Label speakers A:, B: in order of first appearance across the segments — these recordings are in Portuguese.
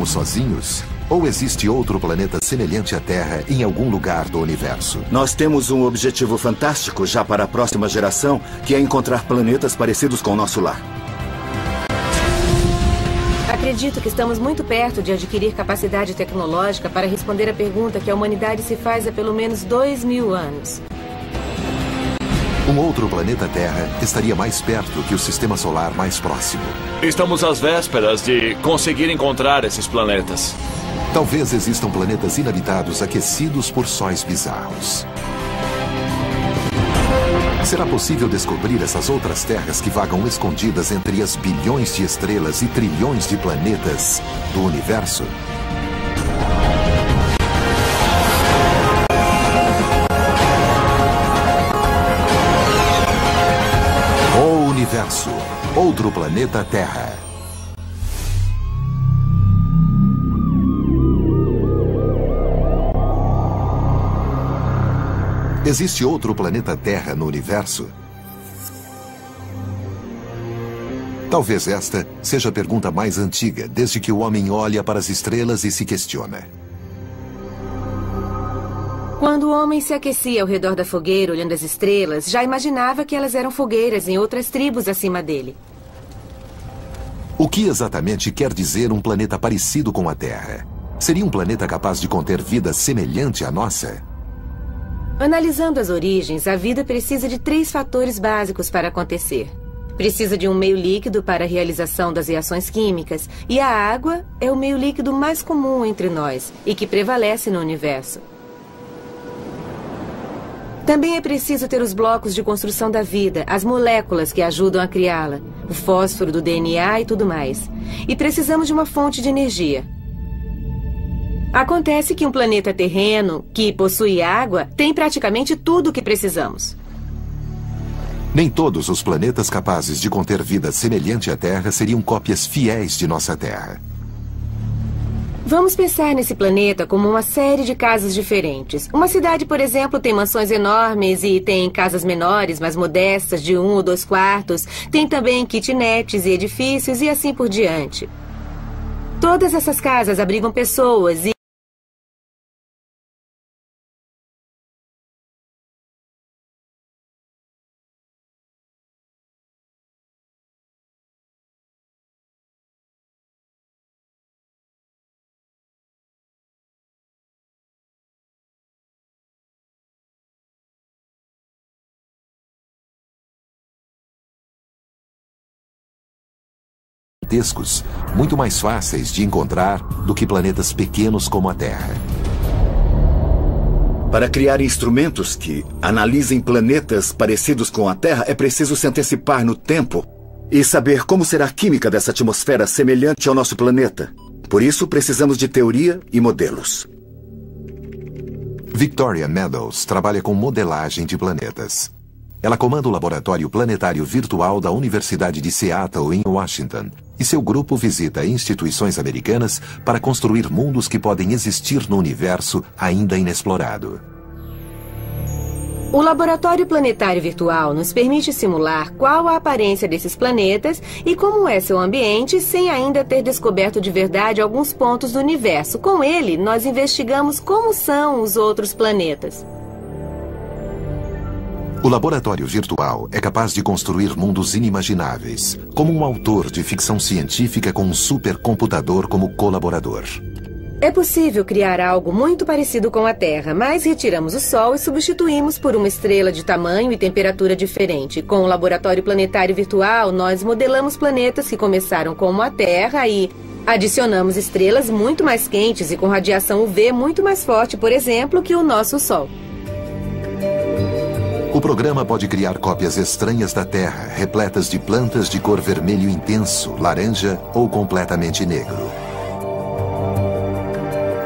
A: Estamos sozinhos? Ou existe outro planeta semelhante à Terra em algum lugar do universo?
B: Nós temos um objetivo fantástico já para a próxima geração, que é encontrar planetas parecidos com o nosso lar.
C: Acredito que estamos muito perto de adquirir capacidade tecnológica para responder a pergunta que a humanidade se faz há pelo menos 2000 anos.
A: Um outro planeta Terra estaria mais perto que o sistema solar mais próximo.
D: Estamos às vésperas de conseguir encontrar esses planetas.
A: Talvez existam planetas inabitados aquecidos por sóis bizarros. Será possível descobrir essas outras terras que vagam escondidas entre as bilhões de estrelas e trilhões de planetas do universo? O universo, outro planeta Terra. Existe outro planeta Terra no universo? Talvez esta seja a pergunta mais antiga, desde que o homem olha para as estrelas e se questiona.
C: Quando o homem se aquecia ao redor da fogueira olhando as estrelas, já imaginava que elas eram fogueiras em outras tribos acima dele.
A: O que exatamente quer dizer um planeta parecido com a Terra? Seria um planeta capaz de conter vida semelhante à nossa?
C: Analisando as origens, a vida precisa de 3 fatores básicos para acontecer. Precisa de um meio líquido para a realização das reações químicas, e a água é o meio líquido mais comum entre nós e que prevalece no universo. Também é preciso ter os blocos de construção da vida, as moléculas que ajudam a criá-la, o fósforo do DNA e tudo mais. E precisamos de uma fonte de energia. Acontece que um planeta terreno, que possui água, tem praticamente tudo o que precisamos.
A: Nem todos os planetas capazes de conter vida semelhante à Terra seriam cópias fiéis de nossa Terra.
C: Vamos pensar nesse planeta como uma série de casas diferentes. Uma cidade, por exemplo, tem mansões enormes e tem casas menores, mais modestas, de 1 ou 2 quartos. Tem também kitnets e edifícios e assim por diante. Todas essas casas abrigam pessoas e
A: gigantescos, muito mais fáceis de encontrar do que planetas pequenos como a Terra.
B: Para criar instrumentos que analisem planetas parecidos com a Terra, é preciso se antecipar no tempo e saber como será a química dessa atmosfera semelhante ao nosso planeta. Por isso, precisamos de teoria e modelos.
A: Victoria Meadows trabalha com modelagem de planetas. Ela comanda o Laboratório Planetário Virtual da Universidade de Seattle, em Washington, e seu grupo visita instituições americanas para construir mundos que podem existir no universo ainda inexplorado.
C: O Laboratório Planetário Virtual nos permite simular qual a aparência desses planetas e como é seu ambiente sem ainda ter descoberto de verdade alguns pontos do universo. Com ele, nós investigamos como são os outros planetas.
A: O laboratório virtual é capaz de construir mundos inimagináveis, como um autor de ficção científica com um supercomputador como colaborador.
C: É possível criar algo muito parecido com a Terra, mas retiramos o Sol e substituímos por uma estrela de tamanho e temperatura diferente. Com o Laboratório Planetário Virtual, nós modelamos planetas que começaram como a Terra e adicionamos estrelas muito mais quentes e com radiação UV muito mais forte, por exemplo, que o nosso Sol.
A: O programa pode criar cópias estranhas da Terra, repletas de plantas de cor vermelho intenso, laranja ou completamente negro.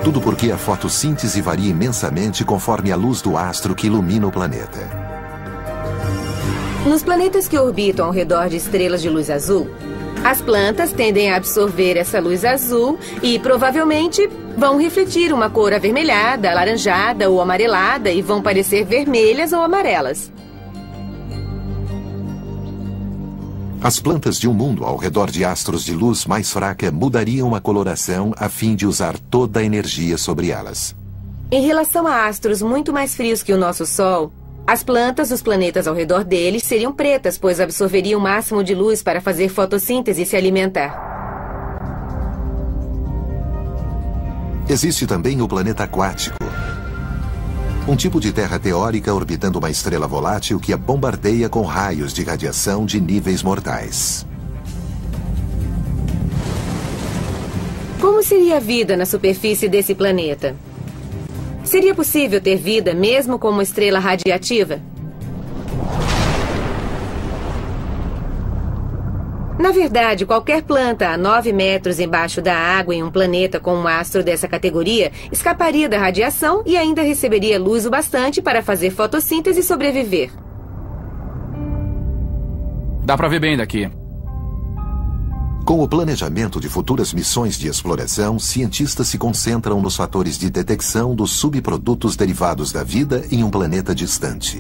A: Tudo porque a fotossíntese varia imensamente conforme a luz do astro que ilumina o planeta.
C: Nos planetas que orbitam ao redor de estrelas de luz azul, as plantas tendem a absorver essa luz azul e, provavelmente, vão refletir uma cor avermelhada, alaranjada ou amarelada e vão parecer vermelhas ou amarelas.
A: As plantas de um mundo ao redor de astros de luz mais fraca mudariam a coloração a fim de usar toda a energia sobre elas.
C: Em relação a astros muito mais frios que o nosso Sol, as plantas dos planetas ao redor deles seriam pretas, pois absorveriam o máximo de luz para fazer fotossíntese e se alimentar.
A: Existe também o planeta aquático. Um tipo de terra teórica orbitando uma estrela volátil que a bombardeia com raios de radiação de níveis mortais.
C: Como seria a vida na superfície desse planeta? Seria possível ter vida mesmo com uma estrela radiativa? Na verdade, qualquer planta a 9 metros embaixo da água em um planeta com um astro dessa categoria escaparia da radiação e ainda receberia luz o bastante para fazer fotossíntese e sobreviver.
E: Dá pra ver bem daqui.
A: Com o planejamento de futuras missões de exploração, cientistas se concentram nos fatores de detecção dos subprodutos derivados da vida em um planeta distante.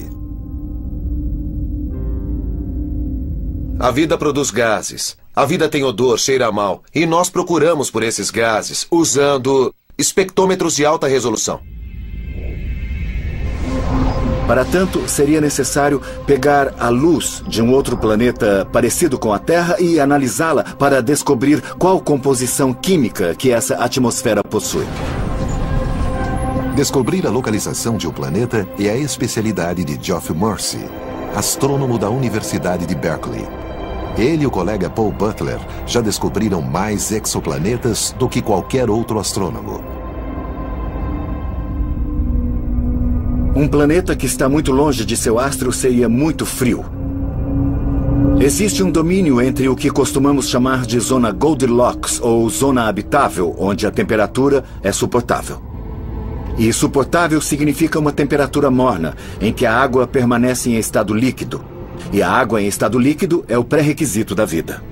F: A vida produz gases. A vida tem odor, cheira mal. E nós procuramos por esses gases usando espectrômetros de alta resolução.
B: Para tanto, seria necessário pegar a luz de um outro planeta parecido com a Terra e analisá-la para descobrir qual composição química que essa atmosfera possui.
A: Descobrir a localização de um planeta é a especialidade de Geoff Morse, astrônomo da Universidade de Berkeley. Ele e o colega Paul Butler já descobriram mais exoplanetas do que qualquer outro astrônomo.
B: Um planeta que está muito longe de seu astro seria muito frio. Existe um domínio entre o que costumamos chamar de zona Goldilocks ou zona habitável, onde a temperatura é suportável. E suportável significa uma temperatura morna, em que a água permanece em estado líquido. E a água em estado líquido é o pré-requisito da vida.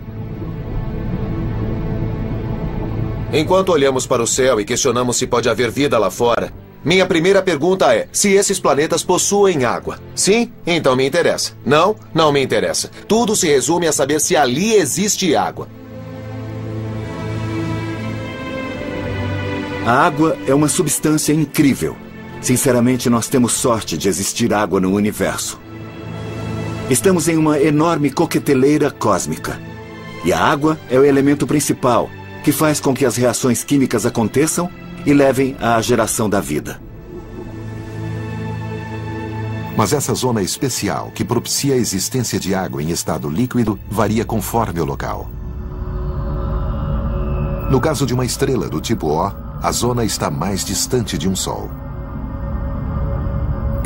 F: Enquanto olhamos para o céu e questionamos se pode haver vida lá fora, minha primeira pergunta é se esses planetas possuem água. Sim? Então me interessa. Não? Não me interessa. Tudo se resume a saber se ali existe água.
B: A água é uma substância incrível. Sinceramente, nós temos sorte de existir água no universo. Estamos em uma enorme coqueteleira cósmica. E a água é o elemento principal, que faz com que as reações químicas aconteçam e levem à geração da vida.
A: Mas essa zona especial que propicia a existência de água em estado líquido varia conforme o local. No caso de uma estrela do tipo O, a zona está mais distante de um Sol.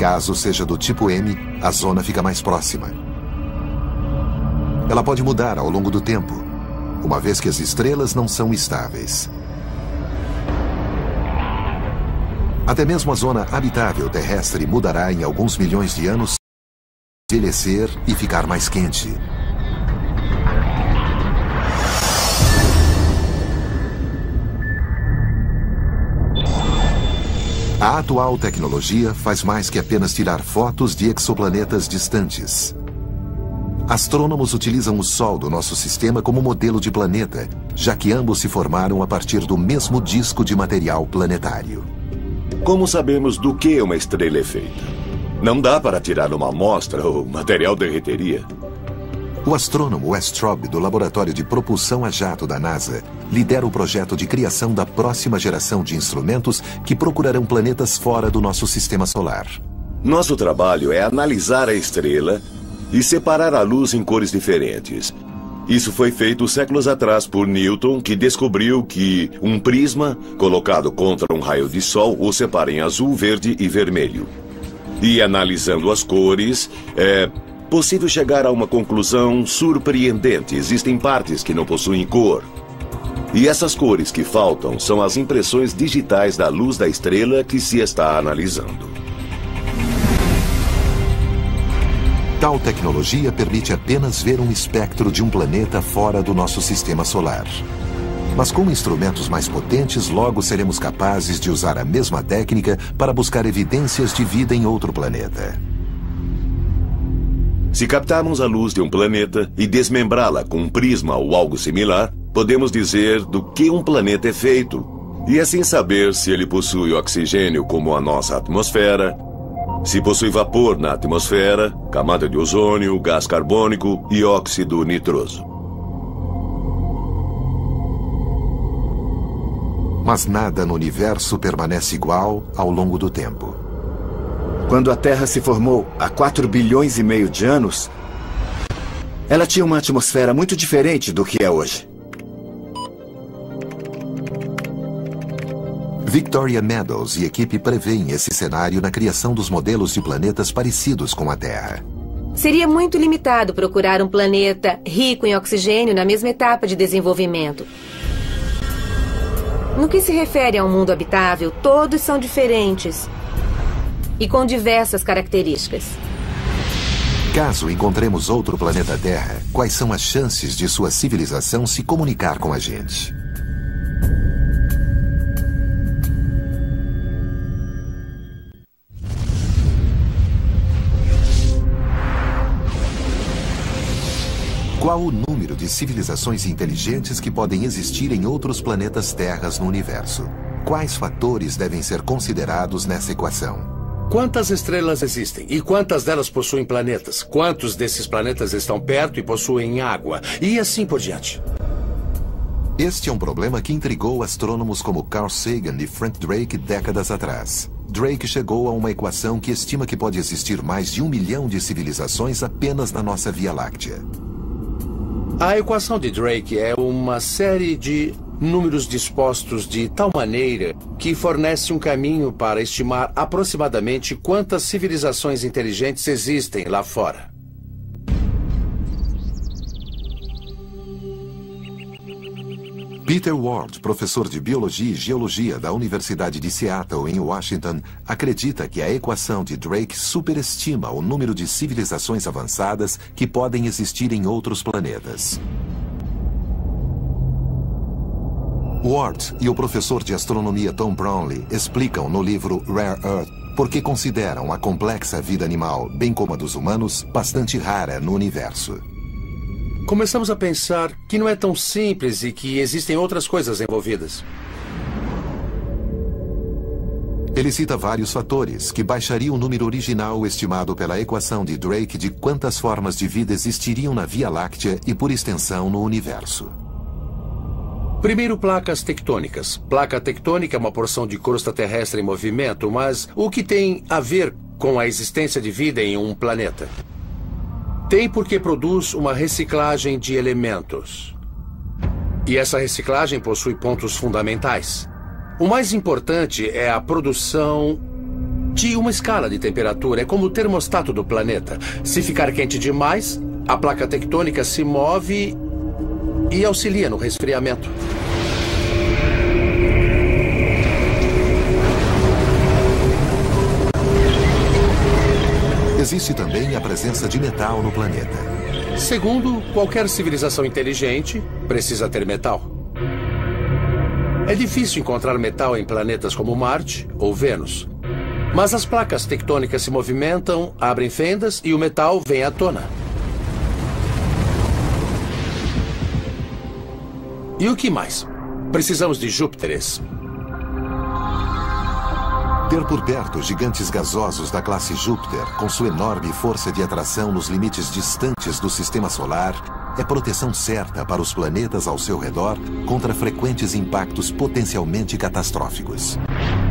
A: Caso seja do tipo M, a zona fica mais próxima. Ela pode mudar ao longo do tempo, uma vez que as estrelas não são estáveis. Até mesmo a zona habitável terrestre mudará em alguns milhões de anos, envelhecer e ficar mais quente. A atual tecnologia faz mais que apenas tirar fotos de exoplanetas distantes. Astrônomos utilizam o Sol do nosso sistema como modelo de planeta, já que ambos se formaram a partir do mesmo disco de material planetário.
G: Como sabemos do que uma estrela é feita? Não dá para tirar uma amostra ou o material derreteria.
A: O astrônomo Wes Traub, do Laboratório de Propulsão a Jato da NASA, lidera o projeto de criação da próxima geração de instrumentos que procurarão planetas fora do nosso sistema solar.
G: Nosso trabalho é analisar a estrela e separar a luz em cores diferentes. Isso foi feito séculos atrás por Newton, que descobriu que um prisma colocado contra um raio de sol o separa em azul, verde e vermelho. E analisando as cores, é possível chegar a uma conclusão surpreendente. Existem partes que não possuem cor. E essas cores que faltam são as impressões digitais da luz da estrela que se está analisando.
A: Tal tecnologia permite apenas ver um espectro de um planeta fora do nosso sistema solar. Mas com instrumentos mais potentes, logo seremos capazes de usar a mesma técnica para buscar evidências de vida em outro planeta.
G: Se captarmos a luz de um planeta e desmembrá-la com um prisma ou algo similar, podemos dizer do que um planeta é feito, e assim saber se ele possui oxigênio como a nossa atmosfera, se possui vapor na atmosfera, camada de ozônio, gás carbônico e óxido nitroso.
A: Mas nada no universo permanece igual ao longo do tempo.
B: Quando a Terra se formou há 4,5 bilhões de anos, ela tinha uma atmosfera muito diferente do que é hoje.
A: Victoria Meadows e equipe prevêem esse cenário na criação dos modelos de planetas parecidos com a Terra.
C: Seria muito limitado procurar um planeta rico em oxigênio na mesma etapa de desenvolvimento. No que se refere a um mundo habitável, todos são diferentes e com diversas características.
A: Caso encontremos outro planeta Terra, quais são as chances de sua civilização se comunicar com a gente? Qual o número de civilizações inteligentes que podem existir em outros planetas Terras no universo? Quais fatores devem ser considerados nessa equação?
H: Quantas estrelas existem? E quantas delas possuem planetas? Quantos desses planetas estão perto e possuem água? E assim por diante.
A: Este é um problema que intrigou astrônomos como Carl Sagan e Frank Drake décadas atrás. Drake chegou a uma equação que estima que pode existir mais de 1 milhão de civilizações apenas na nossa Via Láctea.
H: A equação de Drake é uma série de números dispostos de tal maneira que fornece um caminho para estimar aproximadamente quantas civilizações inteligentes existem lá fora.
A: Peter Ward, professor de Biologia e Geologia da Universidade de Seattle, em Washington, acredita que a equação de Drake superestima o número de civilizações avançadas que podem existir em outros planetas. Ward e o professor de astronomia Tom Brownlee explicam no livro Rare Earth por que consideram a complexa vida animal, bem como a dos humanos, bastante rara no universo.
H: Começamos a pensar que não é tão simples e que existem outras coisas envolvidas.
A: Ele cita vários fatores que baixariam o número original estimado pela equação de Drake de quantas formas de vida existiriam na Via Láctea e, por extensão, no universo.
H: Primeiro, placas tectônicas. Placa tectônica é uma porção de crosta terrestre em movimento, mas o que tem a ver com a existência de vida em um planeta? Tem porque produz uma reciclagem de elementos. E essa reciclagem possui pontos fundamentais. O mais importante é a produção de uma escala de temperatura. É como o termostato do planeta. Se ficar quente demais, a placa tectônica se move e auxilia no resfriamento.
A: Existe também a presença de metal no planeta.
H: Segundo, qualquer civilização inteligente precisa ter metal. É difícil encontrar metal em planetas como Marte ou Vênus. Mas as placas tectônicas se movimentam, abrem fendas e o metal vem à tona. E o que mais? Precisamos de Júpiteres.
A: Ter por perto gigantes gasosos da classe Júpiter, com sua enorme força de atração nos limites distantes do sistema solar, é proteção certa para os planetas ao seu redor contra frequentes impactos potencialmente catastróficos.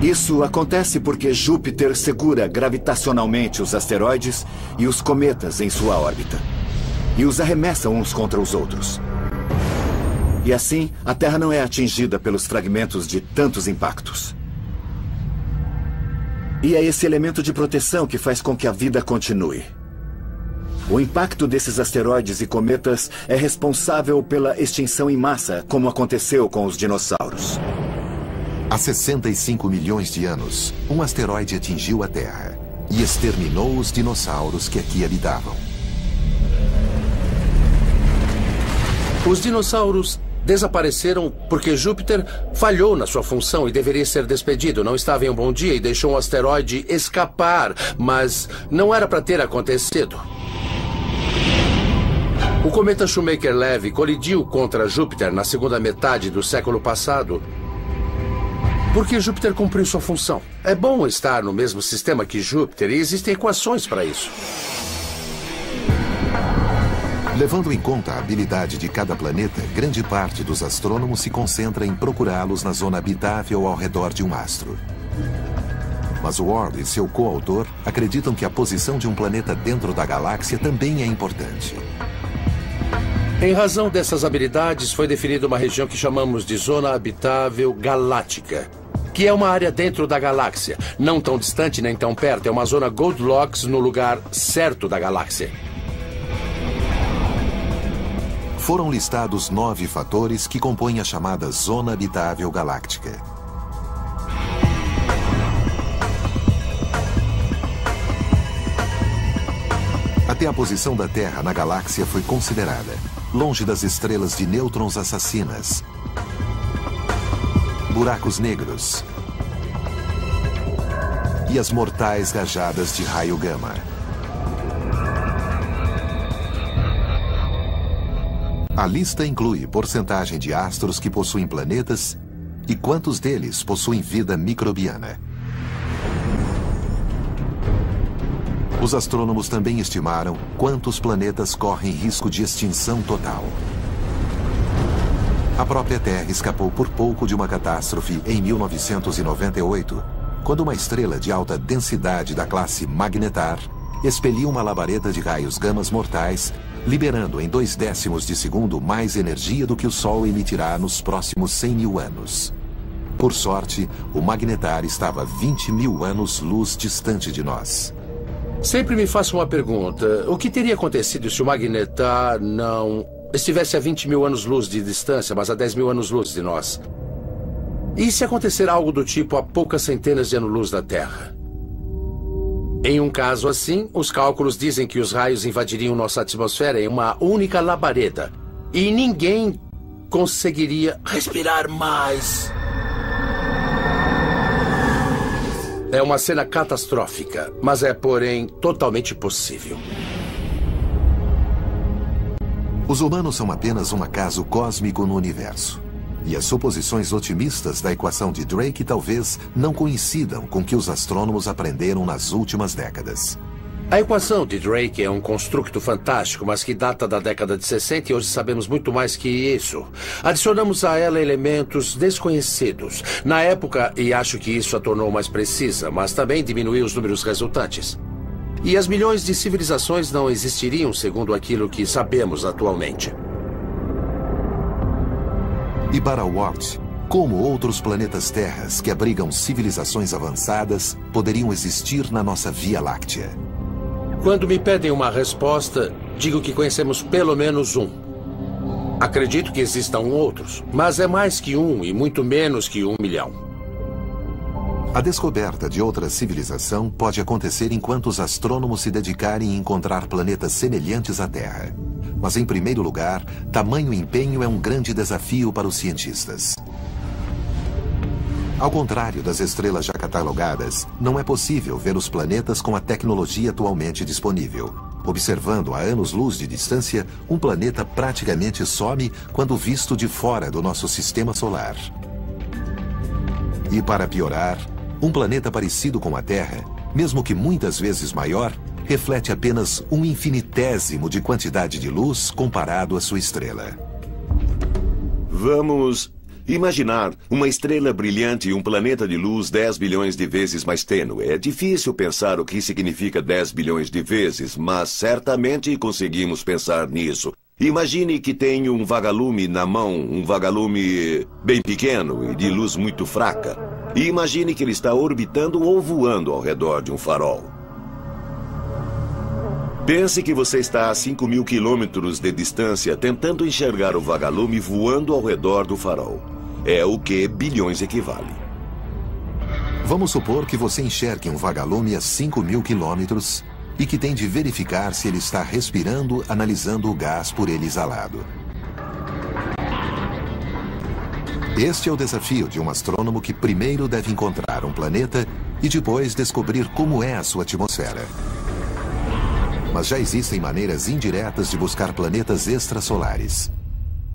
B: Isso acontece porque Júpiter segura gravitacionalmente os asteroides e os cometas em sua órbita, e os arremessa uns contra os outros. E assim, a Terra não é atingida pelos fragmentos de tantos impactos. E é esse elemento de proteção que faz com que a vida continue. O impacto desses asteroides e cometas é responsável pela extinção em massa, como aconteceu com os dinossauros.
A: Há 65 milhões de anos, um asteroide atingiu a Terra e exterminou os dinossauros que aqui habitavam.
H: Os dinossauros desapareceram porque Júpiter falhou na sua função e deveria ser despedido. Não estava em um bom dia e deixou um asteroide escapar, mas não era para ter acontecido. O cometa Shoemaker-Levy colidiu contra Júpiter na segunda metade do século passado porque Júpiter cumpriu sua função. É bom estar no mesmo sistema que Júpiter e existem equações para isso.
A: Levando em conta a habilidade de cada planeta, grande parte dos astrônomos se concentra em procurá-los na zona habitável ao redor de um astro. Mas Ward e seu coautor acreditam que a posição de um planeta dentro da galáxia também é importante.
H: Em razão dessas habilidades, foi definida uma região que chamamos de Zona Habitável Galáctica, que é uma área dentro da galáxia, não tão distante nem tão perto. É uma zona Goldilocks no lugar certo da galáxia.
A: Foram listados 9 fatores que compõem a chamada Zona Habitável Galáctica. Até a posição da Terra na galáxia foi considerada, longe das estrelas de nêutrons assassinas, buracos negros e as mortais rajadas de raio gama. A lista inclui porcentagem de astros que possuem planetas e quantos deles possuem vida microbiana. Os astrônomos também estimaram quantos planetas correm risco de extinção total. A própria Terra escapou por pouco de uma catástrofe em 1998, quando uma estrela de alta densidade da classe Magnetar expeliu uma labareda de raios gamas mortais, liberando em 0,2 de segundo mais energia do que o Sol emitirá nos próximos 100 mil anos. Por sorte, o Magnetar estava 20 mil anos-luz distante de nós.
H: Sempre me faço uma pergunta. O que teria acontecido se o Magnetar não estivesse a 20 mil anos-luz de distância, mas a 10 mil anos-luz de nós? E se acontecer algo do tipo a poucas centenas de anos-luz da Terra? Em um caso assim, os cálculos dizem que os raios invadiriam nossa atmosfera em uma única labareda. E ninguém conseguiria respirar mais. É uma cena catastrófica, mas é, porém, totalmente possível.
A: Os humanos são apenas um acaso cósmico no universo. E as suposições otimistas da equação de Drake talvez não coincidam com o que os astrônomos aprenderam nas últimas décadas.
H: A equação de Drake é um construto fantástico, mas que data da década de 60 e hoje sabemos muito mais que isso. Adicionamos a ela elementos desconhecidos na época e acho que isso a tornou mais precisa, mas também diminuiu os números resultantes. E as milhões de civilizações não existiriam segundo aquilo que sabemos atualmente.
A: E para Ward, como outros planetas terras que abrigam civilizações avançadas poderiam existir na nossa Via Láctea?
H: Quando me pedem uma resposta, digo que conhecemos pelo menos um. Acredito que existam outros, mas é mais que um e muito menos que 1 milhão.
A: A descoberta de outra civilização pode acontecer enquanto os astrônomos se dedicarem a encontrar planetas semelhantes à Terra. Mas, em primeiro lugar, tamanho empenho é um grande desafio para os cientistas. Ao contrário das estrelas já catalogadas, não é possível ver os planetas com a tecnologia atualmente disponível. Observando a anos-luz de distância, um planeta praticamente some quando visto de fora do nosso sistema solar. E para piorar, um planeta parecido com a Terra, mesmo que muitas vezes maior, reflete apenas um infinitésimo de quantidade de luz comparado à sua estrela.
G: Vamos imaginar uma estrela brilhante e um planeta de luz 10 bilhões de vezes mais tênue. É difícil pensar o que significa 10 bilhões de vezes, mas certamente conseguimos pensar nisso. Imagine que tem um vagalume na mão, um vagalume bem pequeno e de luz muito fraca. E imagine que ele está orbitando ou voando ao redor de um farol. Pense que você está a 5 mil quilômetros de distância tentando enxergar o vagalume voando ao redor do farol. É o que bilhões equivale.
A: Vamos supor que você enxergue um vagalume a 5 mil quilômetros e que tem de verificar se ele está respirando, analisando o gás por ele exalado. Este é o desafio de um astrônomo que primeiro deve encontrar um planeta e depois descobrir como é a sua atmosfera. Mas já existem maneiras indiretas de buscar planetas extrasolares.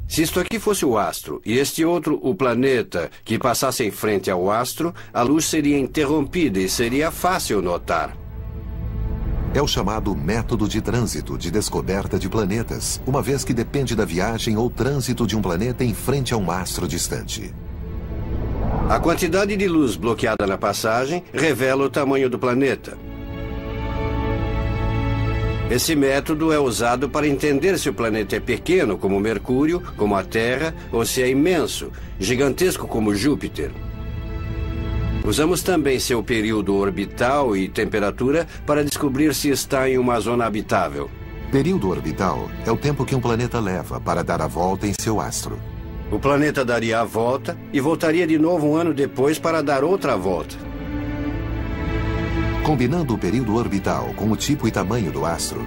I: Se isto aqui fosse o astro e este outro o planeta que passasse em frente ao astro, a luz seria interrompida e seria fácil notar.
A: É o chamado método de trânsito de descoberta de planetas, uma vez que depende da viagem ou trânsito de um planeta em frente a um astro distante.
I: A quantidade de luz bloqueada na passagem revela o tamanho do planeta. Esse método é usado para entender se o planeta é pequeno, como Mercúrio, como a Terra, ou se é imenso, gigantesco como Júpiter. Usamos também seu período orbital e temperatura para descobrir se está em uma zona habitável.
A: Período orbital é o tempo que um planeta leva para dar a volta em seu astro.
I: O planeta daria a volta e voltaria de novo um ano depois para dar outra volta.
A: Combinando o período orbital com o tipo e tamanho do astro,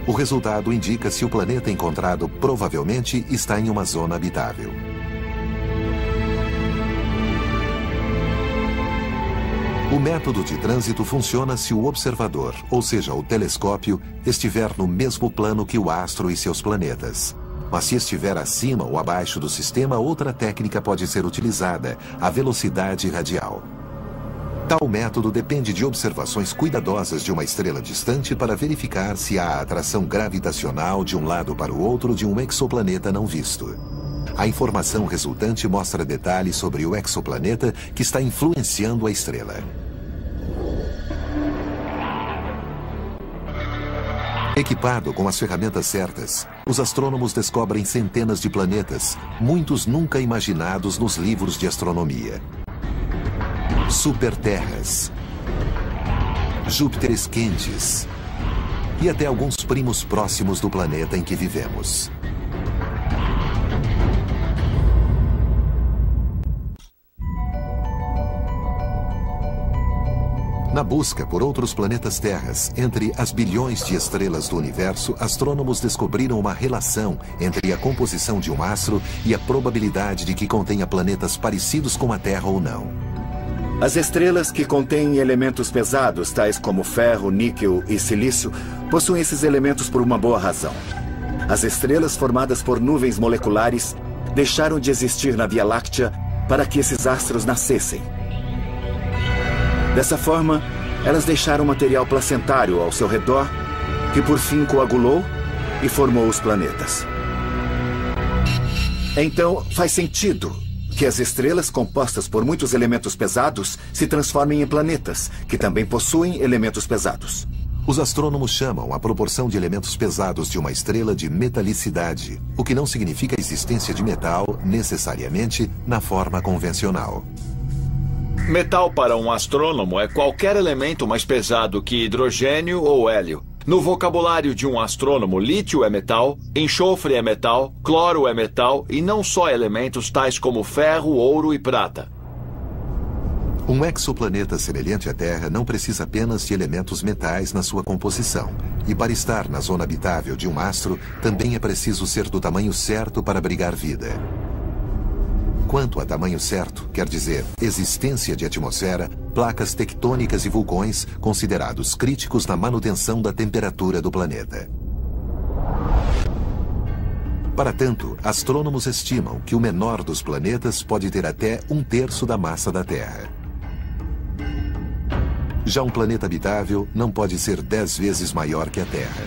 A: o resultado indica se o planeta encontrado provavelmente está em uma zona habitável. O método de trânsito funciona se o observador, ou seja, o telescópio, estiver no mesmo plano que o astro e seus planetas. Mas se estiver acima ou abaixo do sistema, outra técnica pode ser utilizada, a velocidade radial. Tal método depende de observações cuidadosas de uma estrela distante para verificar se há atração gravitacional de um lado para o outro de um exoplaneta não visto. A informação resultante mostra detalhes sobre o exoplaneta que está influenciando a estrela. Equipado com as ferramentas certas, os astrônomos descobrem centenas de planetas, muitos nunca imaginados nos livros de astronomia. Superterras, Júpiteres quentes e até alguns primos próximos do planeta em que vivemos. Na busca por outros planetas terras, entre as bilhões de estrelas do universo, astrônomos descobriram uma relação entre a composição de um astro e a probabilidade de que contenha planetas parecidos com a Terra ou não.
B: As estrelas que contêm elementos pesados, tais como ferro, níquel e silício, possuem esses elementos por uma boa razão. As estrelas formadas por nuvens moleculares deixaram de existir na Via Láctea para que esses astros nascessem. Dessa forma, elas deixaram material placentário ao seu redor, que por fim coagulou e formou os planetas. Então, faz sentido que as estrelas compostas por muitos elementos pesados se transformem em planetas, que também possuem elementos pesados.
A: Os astrônomos chamam a proporção de elementos pesados de uma estrela de metalicidade, o que não significa a existência de metal, necessariamente, na forma convencional.
D: Metal para um astrônomo é qualquer elemento mais pesado que hidrogênio ou hélio. No vocabulário de um astrônomo, lítio é metal, enxofre é metal, cloro é metal e não só elementos tais como ferro, ouro e prata.
A: Um exoplaneta semelhante à Terra não precisa apenas de elementos metais na sua composição. E para estar na zona habitável de um astro, também é preciso ser do tamanho certo para abrigar vida. Quanto a tamanho certo, quer dizer existência de atmosfera, placas tectônicas e vulcões considerados críticos na manutenção da temperatura do planeta. Para tanto, astrônomos estimam que o menor dos planetas pode ter até 1/3 da massa da Terra. Já um planeta habitável não pode ser 10 vezes maior que a Terra.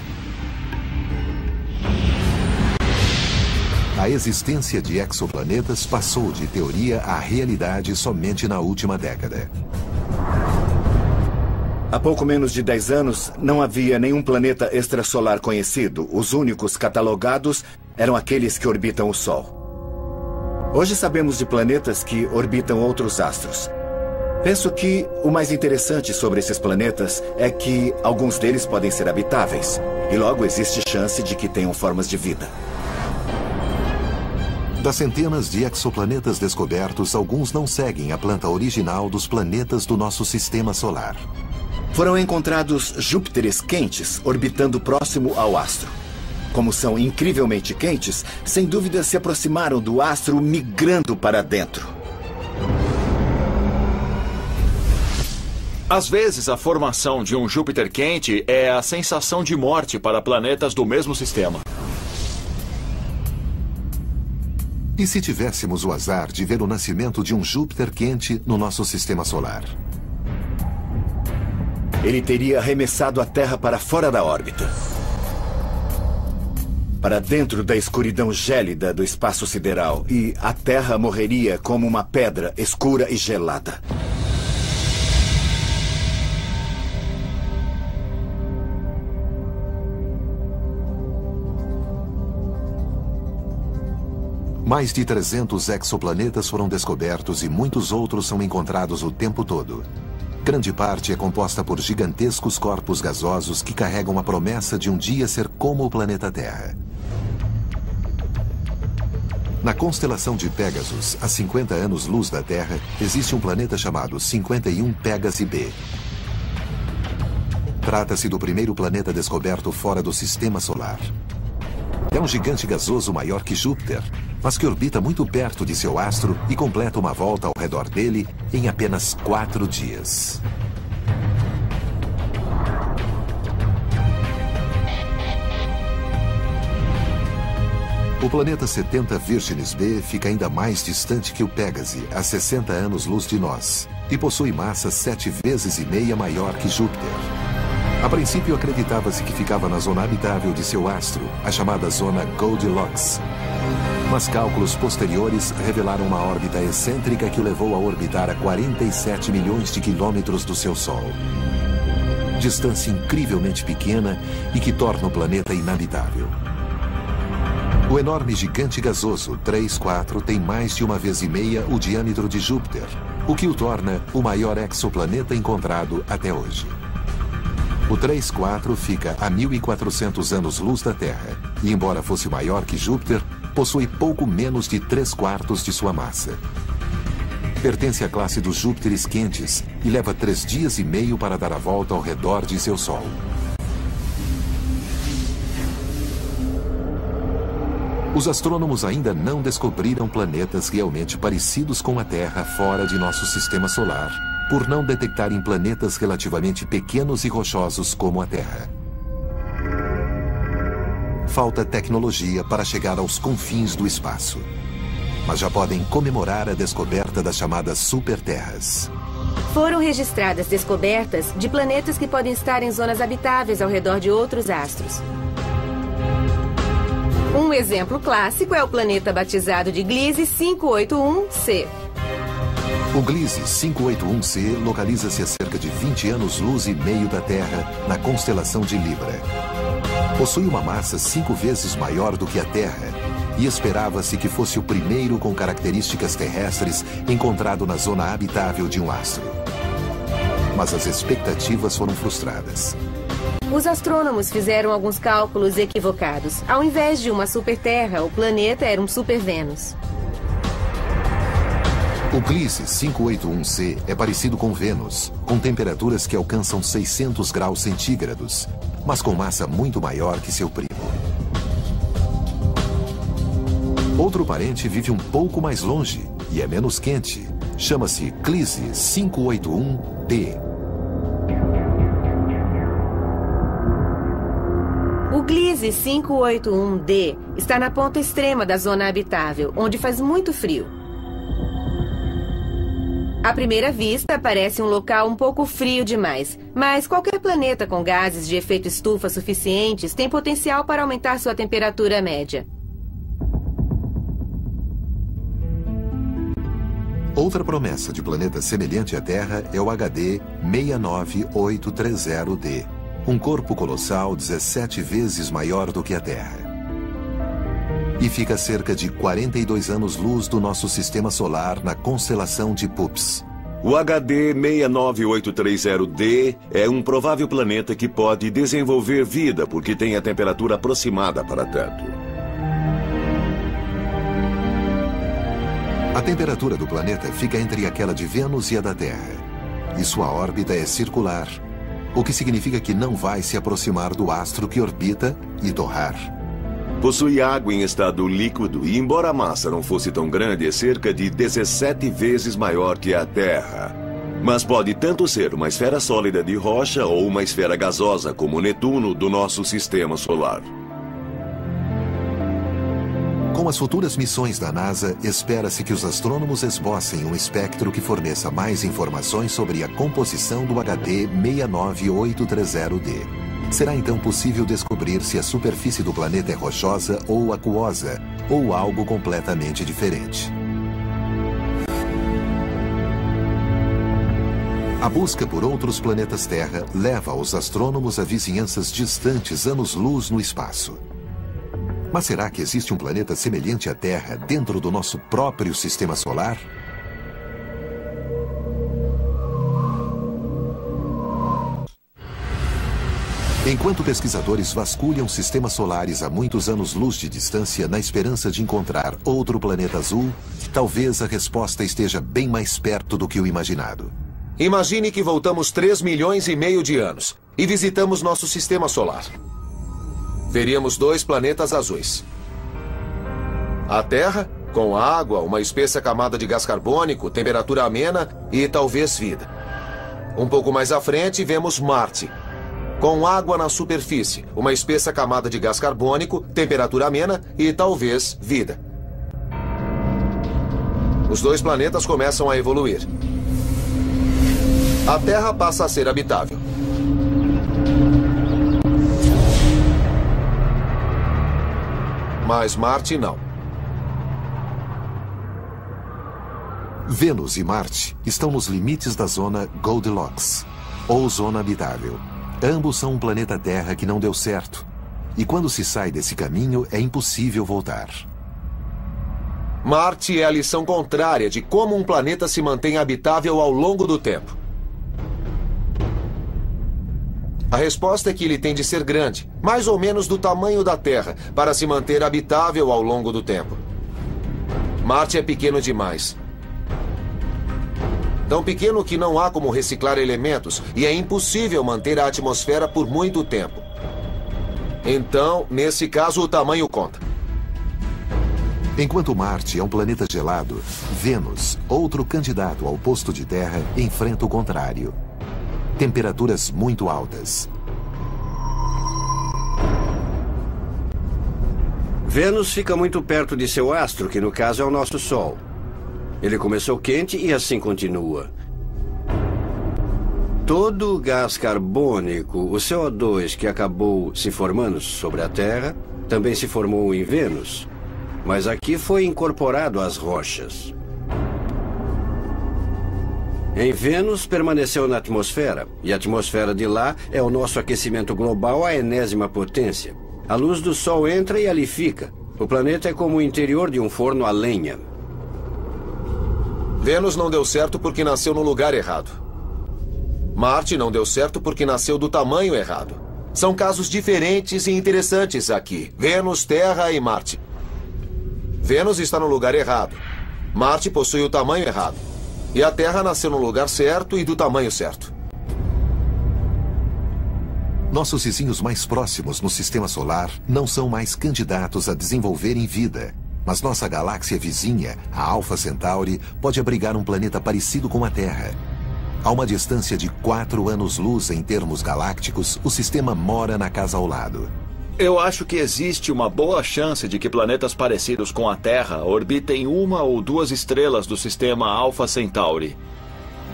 A: A existência de exoplanetas passou de teoria à realidade somente na última década.
B: Há pouco menos de 10 anos, não havia nenhum planeta extrasolar conhecido. Os únicos catalogados eram aqueles que orbitam o Sol. Hoje sabemos de planetas que orbitam outros astros. Penso que o mais interessante sobre esses planetas é que alguns deles podem ser habitáveis. E logo existe chance de que tenham formas de vida.
A: Das centenas de exoplanetas descobertos, alguns não seguem a planta original dos planetas do nosso sistema solar.
B: Foram encontrados Júpiteres quentes orbitando próximo ao astro. Como são incrivelmente quentes, sem dúvida se aproximaram do astro migrando para dentro.
D: Às vezes, a formação de um Júpiter quente é a sensação de morte para planetas do mesmo sistema.
A: E se tivéssemos o azar de ver o nascimento de um Júpiter quente no nosso sistema solar?
B: Ele teria arremessado a Terra para fora da órbita. Para dentro da escuridão gélida do espaço sideral. E a Terra morreria como uma pedra escura e gelada.
A: Mais de 300 exoplanetas foram descobertos e muitos outros são encontrados o tempo todo. Grande parte é composta por gigantescos corpos gasosos que carregam a promessa de um dia ser como o planeta Terra. Na constelação de Pégasus, a 50 anos-luz da Terra, existe um planeta chamado 51 Pégasi b. Trata-se do primeiro planeta descoberto fora do Sistema Solar. É um gigante gasoso maior que Júpiter, mas que orbita muito perto de seu astro e completa uma volta ao redor dele em apenas 4 dias. O planeta 70 Virginis b fica ainda mais distante que o Pégasi, a 60 anos-luz de nós, e possui massa 7 vezes e meia maior que Júpiter. A princípio, acreditava-se que ficava na zona habitável de seu astro, a chamada zona Goldilocks. Mas cálculos posteriores revelaram uma órbita excêntrica que o levou a orbitar a 47 milhões de quilômetros do seu Sol. Distância incrivelmente pequena e que torna o planeta inabitável. O enorme gigante gasoso 3-4 tem mais de 1,5 vezes o diâmetro de Júpiter, o que o torna o maior exoplaneta encontrado até hoje. O 3-4 fica a 1.400 anos-luz da Terra e, embora fosse maior que Júpiter, possui pouco menos de 3/4 de sua massa. Pertence à classe dos Júpiteres quentes e leva 3 dias e meio para dar a volta ao redor de seu Sol. Os astrônomos ainda não descobriram planetas realmente parecidos com a Terra fora de nosso sistema solar, por não detectarem planetas relativamente pequenos e rochosos como a Terra. Falta tecnologia para chegar aos confins do espaço. Mas já podem comemorar a descoberta das chamadas superterras.
C: Foram registradas descobertas de planetas que podem estar em zonas habitáveis ao redor de outros astros. Um exemplo clássico é o planeta batizado de Gliese 581c.
A: O Gliese 581c localiza-se a cerca de 20 anos-luz e meio da Terra, na constelação de Libra. Possui uma massa 5 vezes maior do que a Terra e esperava-se que fosse o primeiro com características terrestres encontrado na zona habitável de um astro. Mas as expectativas foram frustradas.
C: Os astrônomos fizeram alguns cálculos equivocados. Ao invés de uma superterra, o planeta era um supervênus.
A: O Gliese 581c é parecido com Vênus, com temperaturas que alcançam 600 graus centígrados, mas com massa muito maior que seu primo. Outro parente vive um pouco mais longe e é menos quente. Chama-se Gliese 581d.
C: O Gliese 581d está na ponta extrema da zona habitável, onde faz muito frio. À primeira vista, parece um local um pouco frio demais, mas qualquer planeta com gases de efeito estufa suficientes tem potencial para aumentar sua temperatura média.
A: Outra promessa de planeta semelhante à Terra é o HD 69830d, um corpo colossal 17 vezes maior do que a Terra. E fica a cerca de 42 anos-luz do nosso sistema solar na constelação de Pups.
G: O HD 69830d é um provável planeta que pode desenvolver vida porque tem a temperatura aproximada para tanto.
A: A temperatura do planeta fica entre aquela de Vênus e a da Terra. E sua órbita é circular, o que significa que não vai se aproximar do astro que orbita e torrar.
G: Possui água em estado líquido e, embora a massa não fosse tão grande, é cerca de 17 vezes maior que a Terra. Mas pode tanto ser uma esfera sólida de rocha ou uma esfera gasosa, como Netuno, do nosso sistema solar.
A: Com as futuras missões da NASA, espera-se que os astrônomos esbocem um espectro que forneça mais informações sobre a composição do HD 69830D. Será então possível descobrir se a superfície do planeta é rochosa ou aquosa, ou algo completamente diferente. A busca por outros planetas Terra leva os astrônomos a vizinhanças distantes anos-luz no espaço. Mas será que existe um planeta semelhante à Terra dentro do nosso próprio sistema solar? Enquanto pesquisadores vasculham sistemas solares a muitos anos-luz de distância na esperança de encontrar outro planeta azul, talvez a resposta esteja bem mais perto do que o imaginado.
F: Imagine que voltamos 3,5 milhões de anos e visitamos nosso sistema solar. Veríamos 2 planetas azuis. A Terra, com água, uma espessa camada de gás carbônico, temperatura amena e talvez vida. Um pouco mais à frente, vemos Marte, com água na superfície, uma espessa camada de gás carbônico, temperatura amena e talvez vida. Os 2 planetas começam a evoluir. A Terra passa a ser habitável. Mas Marte não.
A: Vênus e Marte estão nos limites da zona Goldilocks, ou zona habitável. Ambos são um planeta Terra que não deu certo. E quando se sai desse caminho, é impossível voltar.
F: Marte é a lição contrária de como um planeta se mantém habitável ao longo do tempo. A resposta é que ele tem de ser grande, mais ou menos do tamanho da Terra, para se manter habitável ao longo do tempo. Marte é pequeno demais. Tão pequeno que não há como reciclar elementos e é impossível manter a atmosfera por muito tempo. Então, nesse caso, o tamanho conta.
A: Enquanto Marte é um planeta gelado, Vênus, outro candidato ao posto de Terra, enfrenta o contrário. Temperaturas muito altas.
I: Vênus fica muito perto de seu astro, que no caso é o nosso Sol. Ele começou quente e assim continua. Todo o gás carbônico, o CO2 que acabou se formando sobre a Terra, também se formou em Vênus, mas aqui foi incorporado às rochas. Em Vênus permaneceu na atmosfera, e a atmosfera de lá é o nosso aquecimento global à enésima potência. A luz do Sol entra e ali fica. O planeta é como o interior de um forno a lenha.
F: Vênus não deu certo porque nasceu no lugar errado. Marte não deu certo porque nasceu do tamanho errado. São casos diferentes e interessantes aqui. Vênus, Terra e Marte. Vênus está no lugar errado. Marte possui o tamanho errado. E a Terra nasceu no lugar certo e do tamanho certo.
A: Nossos vizinhos mais próximos no sistema solar não são mais candidatos a desenvolverem vida. Mas nossa galáxia vizinha, a Alpha Centauri, pode abrigar um planeta parecido com a Terra. A uma distância de 4 anos-luz em termos galácticos, o sistema mora na casa ao lado.
D: Eu acho que existe uma boa chance de que planetas parecidos com a Terra orbitem 1 ou 2 estrelas do sistema Alpha Centauri.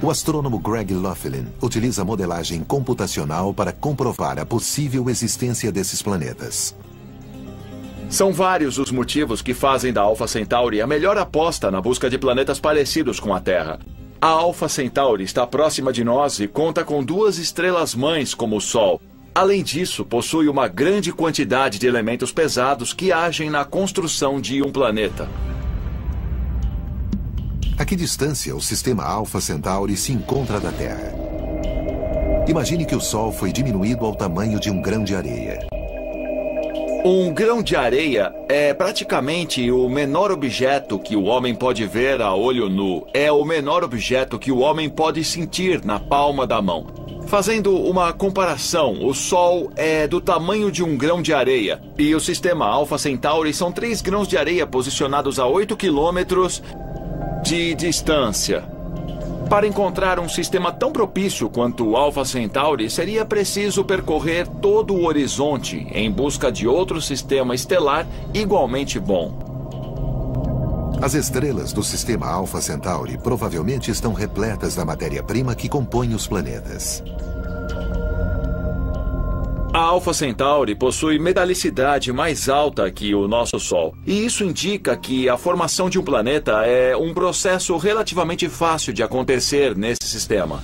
A: O astrônomo Greg Laughlin utiliza a modelagem computacional para comprovar a possível existência desses planetas.
D: São vários os motivos que fazem da Alpha Centauri a melhor aposta na busca de planetas parecidos com a Terra. A Alpha Centauri está próxima de nós e conta com 2 estrelas-mães como o Sol. Além disso, possui uma grande quantidade de elementos pesados que agem na construção de um planeta.
A: A que distância o sistema Alpha Centauri se encontra da Terra? Imagine que o Sol foi diminuído ao tamanho de um grão de areia.
D: Um grão de areia é praticamente o menor objeto que o homem pode ver a olho nu. É o menor objeto que o homem pode sentir na palma da mão. Fazendo uma comparação, o Sol é do tamanho de um grão de areia e o sistema Alpha Centauri são 3 grãos de areia posicionados a 8 quilômetros de distância. Para encontrar um sistema tão propício quanto o Alpha Centauri, seria preciso percorrer todo o horizonte em busca de outro sistema estelar igualmente bom.
A: As estrelas do sistema Alpha Centauri provavelmente estão repletas da matéria-prima que compõe os planetas.
D: A Alpha Centauri possui metalicidade mais alta que o nosso Sol. E isso indica que a formação de um planeta é um processo relativamente fácil de acontecer nesse sistema.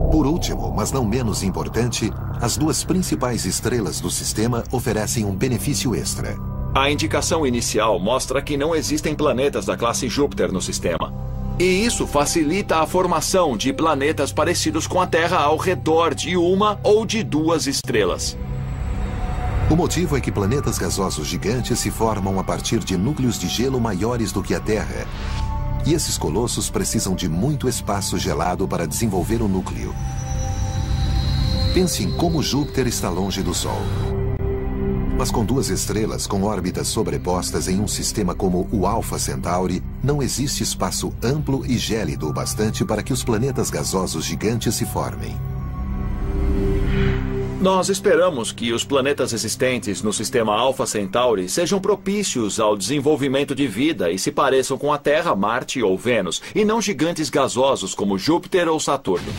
A: Por último, mas não menos importante, as duas principais estrelas do sistema oferecem um benefício extra.
D: A indicação inicial mostra que não existem planetas da classe Júpiter no sistema. E isso facilita a formação de planetas parecidos com a Terra ao redor de uma ou de duas estrelas.
A: O motivo é que planetas gasosos gigantes se formam a partir de núcleos de gelo maiores do que a Terra. E esses colossos precisam de muito espaço gelado para desenvolver o núcleo. Pense em como Júpiter está longe do Sol. Mas com duas estrelas com órbitas sobrepostas em um sistema como o Alpha Centauri, não existe espaço amplo e gélido o bastante para que os planetas gasosos gigantes se formem.
D: Nós esperamos que os planetas existentes no sistema Alpha Centauri sejam propícios ao desenvolvimento de vida e se pareçam com a Terra, Marte ou Vênus, e não gigantes gasosos como Júpiter ou Saturno.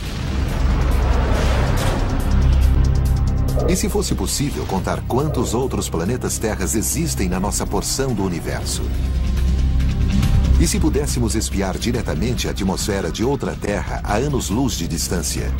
A: E se fosse possível contar quantos outros planetas terras existem na nossa porção do universo? E se pudéssemos espiar diretamente a atmosfera de outra Terra a anos-luz de distância?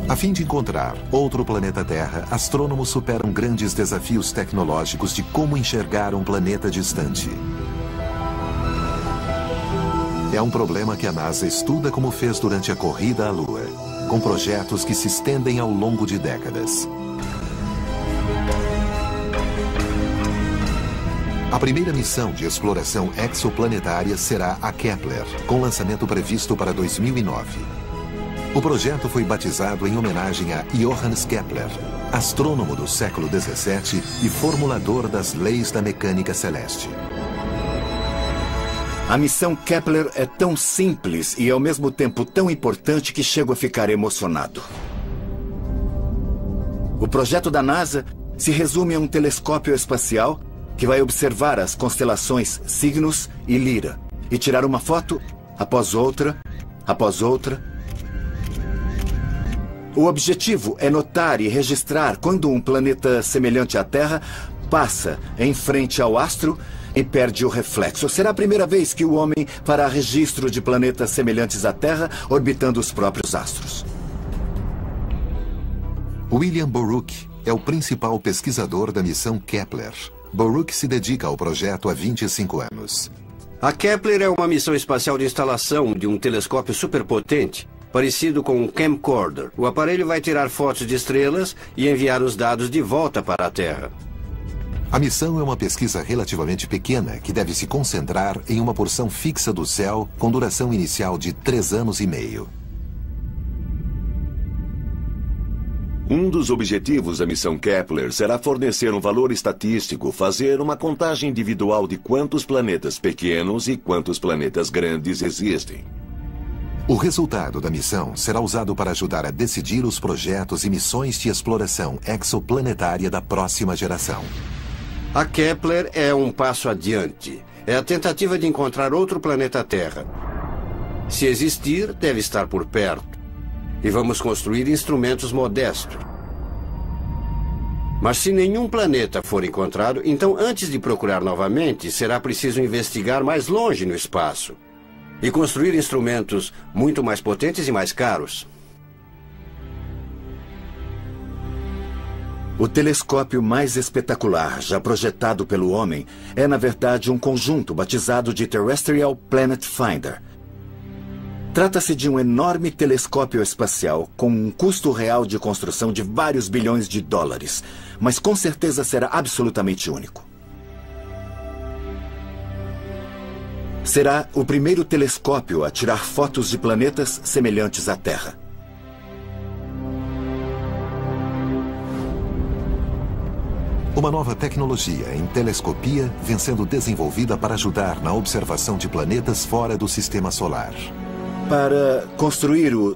A: A fim de encontrar outro planeta Terra, astrônomos superam grandes desafios tecnológicos de como enxergar um planeta distante. É um problema que a NASA estuda como fez durante a corrida à Lua, com projetos que se estendem ao longo de décadas. A primeira missão de exploração exoplanetária será a Kepler, com lançamento previsto para 2009. O projeto foi batizado em homenagem a Johannes Kepler, astrônomo do século XVII e formulador das leis da mecânica celeste.
B: A missão Kepler é tão simples e ao mesmo tempo tão importante que chego a ficar emocionado. O projeto da NASA se resume a um telescópio espacial que vai observar as constelações Cygnus e Lyra e tirar uma foto após outra, após outra. O objetivo é notar e registrar quando um planeta semelhante à Terra passa em frente ao astro e perde o reflexo. Será a primeira vez que o homem fará registro de planetas semelhantes à Terra orbitando os próprios astros.
A: William Boruch é o principal pesquisador da missão Kepler. Boruch se dedica ao projeto há 25 anos.
I: A Kepler é uma missão espacial de instalação de um telescópio superpotente, parecido com um camcorder. O aparelho vai tirar fotos de estrelas e enviar os dados de volta para a Terra.
A: A missão é uma pesquisa relativamente pequena que deve se concentrar em uma porção fixa do céu com duração inicial de 3 anos e meio.
G: Um dos objetivos da missão Kepler será fornecer um valor estatístico, fazer uma contagem individual de quantos planetas pequenos e quantos planetas grandes existem.
A: O resultado da missão será usado para ajudar a decidir os projetos e missões de exploração exoplanetária da próxima geração.
I: A Kepler é um passo adiante. É a tentativa de encontrar outro planeta Terra. Se existir, deve estar por perto. E vamos construir instrumentos modestos. Mas se nenhum planeta for encontrado, então antes de procurar novamente, será preciso investigar mais longe no espaço. E construir instrumentos muito mais potentes e mais caros.
B: O telescópio mais espetacular já projetado pelo homem é, na verdade, um conjunto batizado de Terrestrial Planet Finder. Trata-se de um enorme telescópio espacial com um custo real de construção de vários bilhões de dólares, mas com certeza será absolutamente único. será o primeiro telescópio a tirar fotos de planetas semelhantes à Terra.
A: Uma nova tecnologia em telescopia vem sendo desenvolvida para ajudar na observação de planetas fora do sistema solar.
B: Para construir o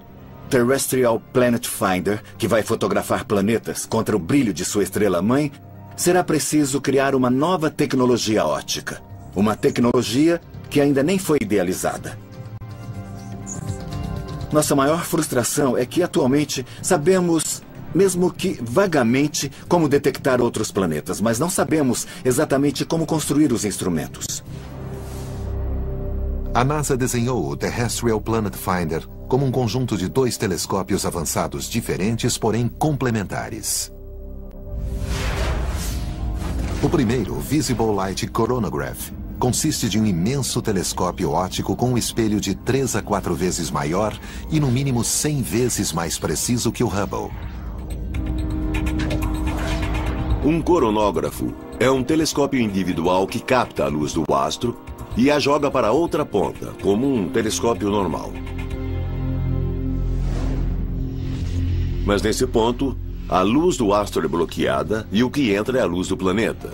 B: Terrestrial Planet Finder, que vai fotografar planetas contra o brilho de sua estrela-mãe, será preciso criar uma nova tecnologia óptica. Uma tecnologia que ainda nem foi idealizada. Nossa maior frustração é que atualmente sabemos, mesmo que vagamente, como detectar outros planetas, mas não sabemos exatamente como construir os instrumentos.
A: A NASA desenhou o Terrestrial Planet Finder como um conjunto de 2 telescópios avançados diferentes, porém complementares. O primeiro, o Visible Light Coronagraph, consiste de um imenso telescópio óptico com um espelho de 3 a 4 vezes maior e no mínimo 100 vezes mais preciso que o Hubble.
G: Um coronógrafo é um telescópio individual que capta a luz do astro e a joga para outra ponta, como um telescópio normal. Mas nesse ponto, a luz do astro é bloqueada e o que entra é a luz do planeta.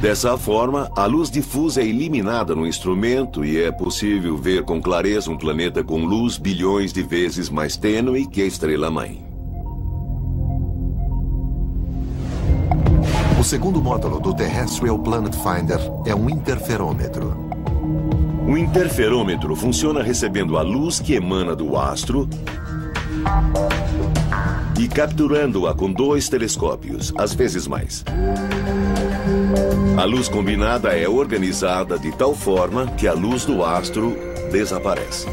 G: Dessa forma, a luz difusa é eliminada no instrumento e é possível ver com clareza um planeta com luz bilhões de vezes mais tênue que a estrela-mãe.
A: O segundo módulo do Terrestrial Planet Finder é um interferômetro.
G: O interferômetro funciona recebendo a luz que emana do astro e capturando-a com 2 telescópios, às vezes mais. A luz combinada é organizada de tal forma que a luz do astro desaparece.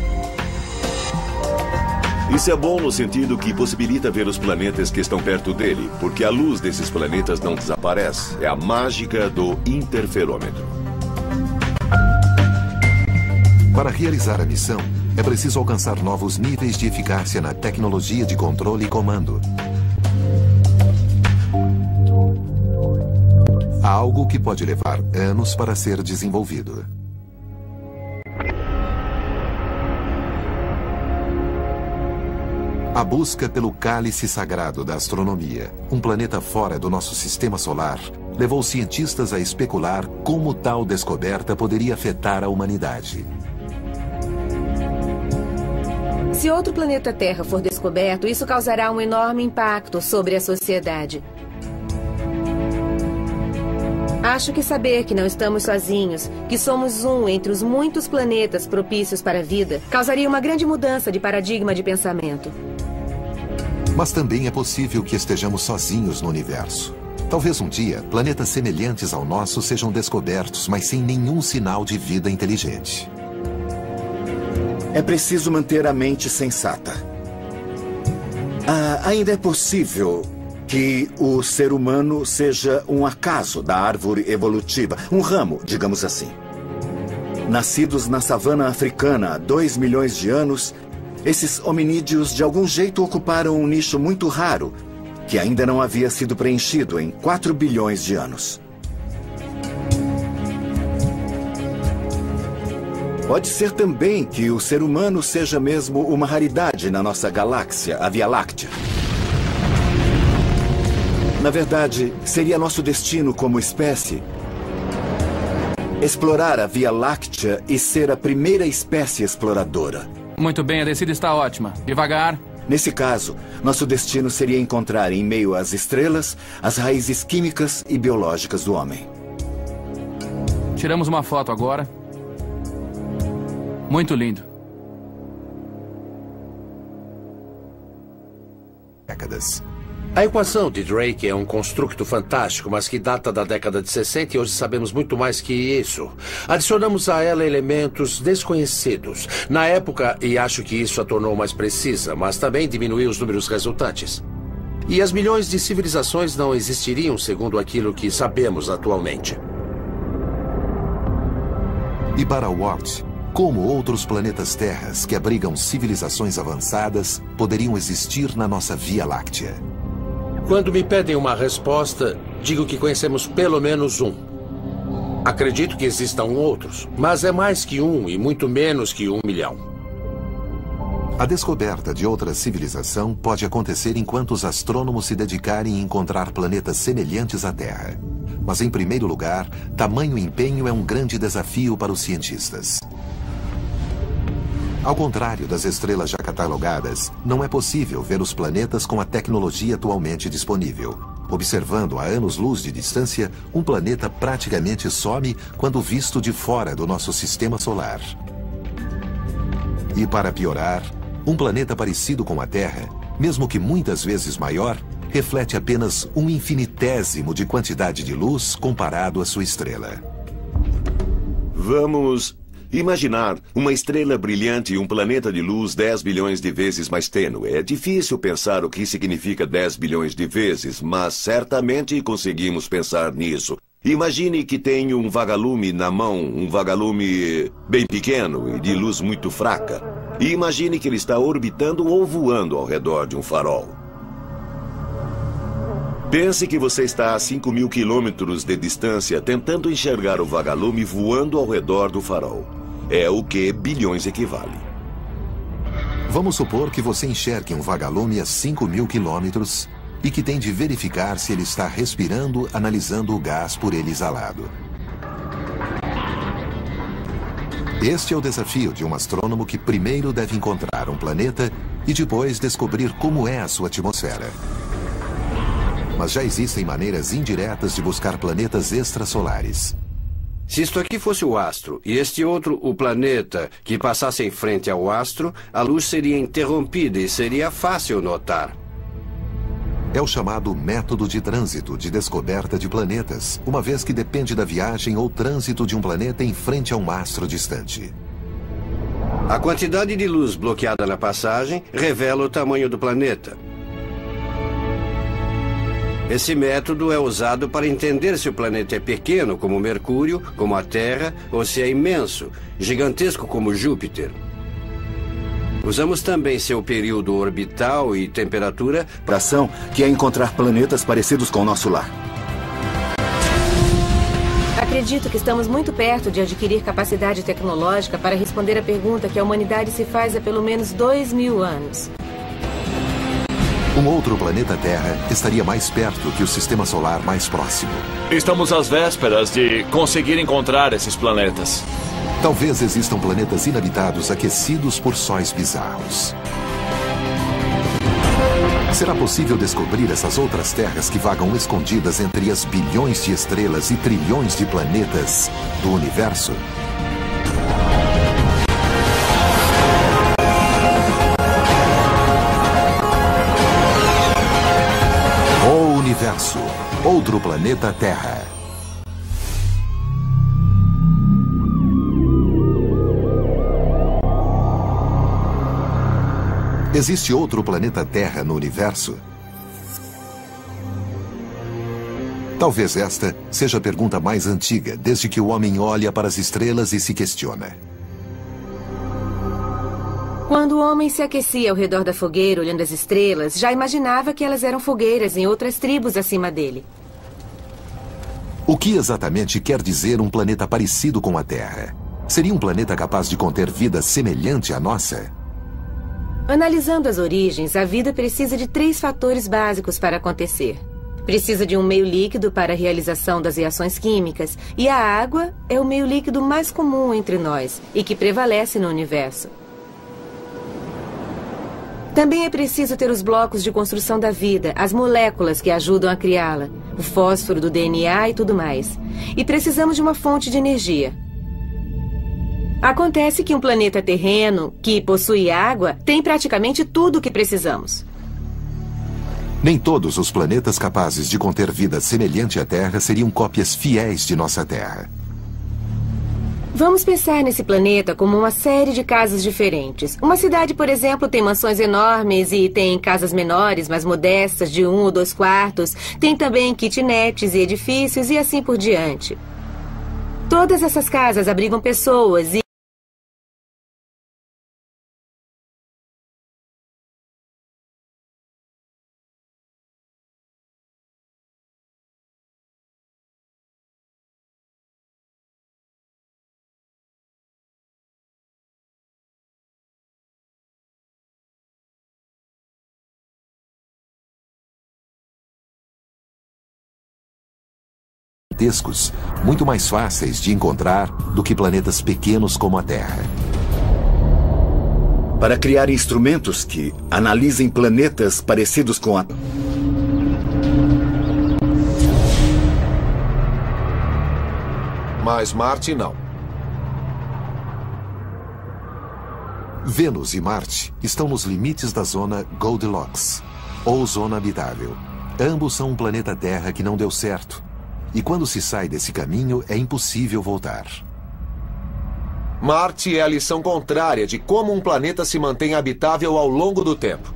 G: Isso é bom no sentido que possibilita ver os planetas que estão perto dele, porque a luz desses planetas não desaparece. É a mágica do interferômetro.
A: Para realizar a missão, é preciso alcançar novos níveis de eficácia na tecnologia de controle e comando. Há algo que pode levar anos para ser desenvolvido. A busca pelo cálice sagrado da astronomia, um planeta fora do nosso sistema solar, levou cientistas a especular como tal descoberta poderia afetar a humanidade.
C: Se outro planeta Terra for descoberto, isso causará um enorme impacto sobre a sociedade. Acho que saber que não estamos sozinhos, que somos um entre os muitos planetas propícios para a vida, causaria uma grande mudança de paradigma de pensamento.
A: Mas também é possível que estejamos sozinhos no universo. Talvez um dia, planetas semelhantes ao nosso sejam descobertos, mas sem nenhum sinal de vida inteligente.
B: É preciso manter a mente sensata. Ainda é possível que o ser humano seja um acaso da árvore evolutiva, um ramo, digamos assim. Nascidos na savana africana há 2 milhões de anos, esses hominídeos de algum jeito ocuparam um nicho muito raro, que ainda não havia sido preenchido em 4 bilhões de anos. Pode ser também que o ser humano seja mesmo uma raridade na nossa galáxia, a Via Láctea. Na verdade, seria nosso destino como espécie explorar a Via Láctea e ser a primeira espécie exploradora.
E: Muito bem, a descida está ótima. Devagar.
B: Nesse caso, nosso destino seria encontrar em meio às estrelas as raízes químicas e biológicas do homem.
E: Tiramos uma foto agora. Muito lindo.
A: Décadas.
H: A equação de Drake é um construto fantástico, mas que data da década de 60 e hoje sabemos muito mais que isso. Adicionamos a ela elementos desconhecidos na época e acho que isso a tornou mais precisa, mas também diminuiu os números resultantes. E as milhões de civilizações não existiriam segundo aquilo que sabemos atualmente.
A: E para Ward, como outros planetas terras que abrigam civilizações avançadas poderiam existir na nossa Via Láctea?
H: Quando me pedem uma resposta, digo que conhecemos pelo menos um. Acredito que existam outros, mas é mais que um e muito menos que 1 milhão.
A: A descoberta de outra civilização pode acontecer enquanto os astrônomos se dedicarem a encontrar planetas semelhantes à Terra. Mas, em primeiro lugar, tamanho empenho é um grande desafio para os cientistas. Ao contrário das estrelas já catalogadas, não é possível ver os planetas com a tecnologia atualmente disponível. Observando a anos-luz de distância, um planeta praticamente some quando visto de fora do nosso sistema solar. E para piorar, um planeta parecido com a Terra, mesmo que muitas vezes maior, reflete apenas um infinitésimo de quantidade de luz comparado à sua estrela.
G: Vamos imaginar uma estrela brilhante e um planeta de luz 10 bilhões de vezes mais tênue. É difícil pensar o que significa 10 bilhões de vezes, mas certamente conseguimos pensar nisso. Imagine que tem um vagalume na mão, um vagalume bem pequeno e de luz muito fraca. E imagine que ele está orbitando ou voando ao redor de um farol. Pense que você está a 5.000 quilômetros de distância tentando enxergar o vagalume voando ao redor do farol. É o que bilhões equivale.
A: Vamos supor que você enxergue um vagalume a 5.000 quilômetros e que tem de verificar se ele está respirando, analisando o gás por ele exalado. Este é o desafio de um astrônomo que primeiro deve encontrar um planeta e depois descobrir como é a sua atmosfera. Mas já existem maneiras indiretas de buscar planetas extrasolares.
I: Se isto aqui fosse o astro e este outro o planeta que passasse em frente ao astro, a luz seria interrompida e seria fácil notar.
A: É o chamado método de trânsito de descoberta de planetas, uma vez que depende da viagem ou trânsito de um planeta em frente a um astro distante.
I: A quantidade de luz bloqueada na passagem revela o tamanho do planeta. Esse método é usado para entender se o planeta é pequeno, como Mercúrio, como a Terra, ou se é imenso, gigantesco como Júpiter. Usamos também seu período orbital e temperatura
B: para ação, que é encontrar planetas parecidos com o nosso lar.
C: Acredito que estamos muito perto de adquirir capacidade tecnológica para responder a pergunta que a humanidade se faz há pelo menos 2.000 anos.
A: Um outro planeta Terra estaria mais perto que o sistema solar mais próximo.
D: Estamos às vésperas de conseguir encontrar esses planetas.
A: Talvez existam planetas inabitados aquecidos por sóis bizarros. Será possível descobrir essas outras terras que vagam escondidas entre as bilhões de estrelas e trilhões de planetas do universo? O universo, outro planeta Terra. Existe outro planeta Terra no universo? Talvez esta seja a pergunta mais antiga, desde que o homem olha para as estrelas e se questiona.
C: Quando o homem se aquecia ao redor da fogueira olhando as estrelas, já imaginava que elas eram fogueiras em outras tribos acima dele.
A: O que exatamente quer dizer um planeta parecido com a Terra? Seria um planeta capaz de conter vida semelhante à nossa?
C: Analisando as origens, a vida precisa de 3 fatores básicos para acontecer. Precisa de um meio líquido para a realização das reações químicas, e a água é o meio líquido mais comum entre nós e que prevalece no universo. Também é preciso ter os blocos de construção da vida, as moléculas que ajudam a criá-la, o fósforo do DNA e tudo mais. E precisamos de uma fonte de energia. Acontece que um planeta terreno, que possui água, tem praticamente tudo o que precisamos.
A: Nem todos os planetas capazes de conter vida semelhante à Terra seriam cópias fiéis de nossa Terra.
C: Vamos pensar nesse planeta como uma série de casas diferentes. Uma cidade, por exemplo, tem mansões enormes e tem casas menores, mais modestas, de 1 ou 2 quartos. Tem também kitnets e edifícios e assim por diante. Todas essas casas abrigam pessoas e
A: gigantescos, muito mais fáceis de encontrar do que planetas pequenos como a Terra.
B: Para criar instrumentos que analisem planetas parecidos com a...
F: Mas Marte não.
A: Vênus e Marte estão nos limites da zona Goldilocks, ou zona habitável. Ambos são um planeta Terra que não deu certo. E quando se sai desse caminho, é impossível voltar.
F: Marte é a lição contrária de como um planeta se mantém habitável ao longo do tempo.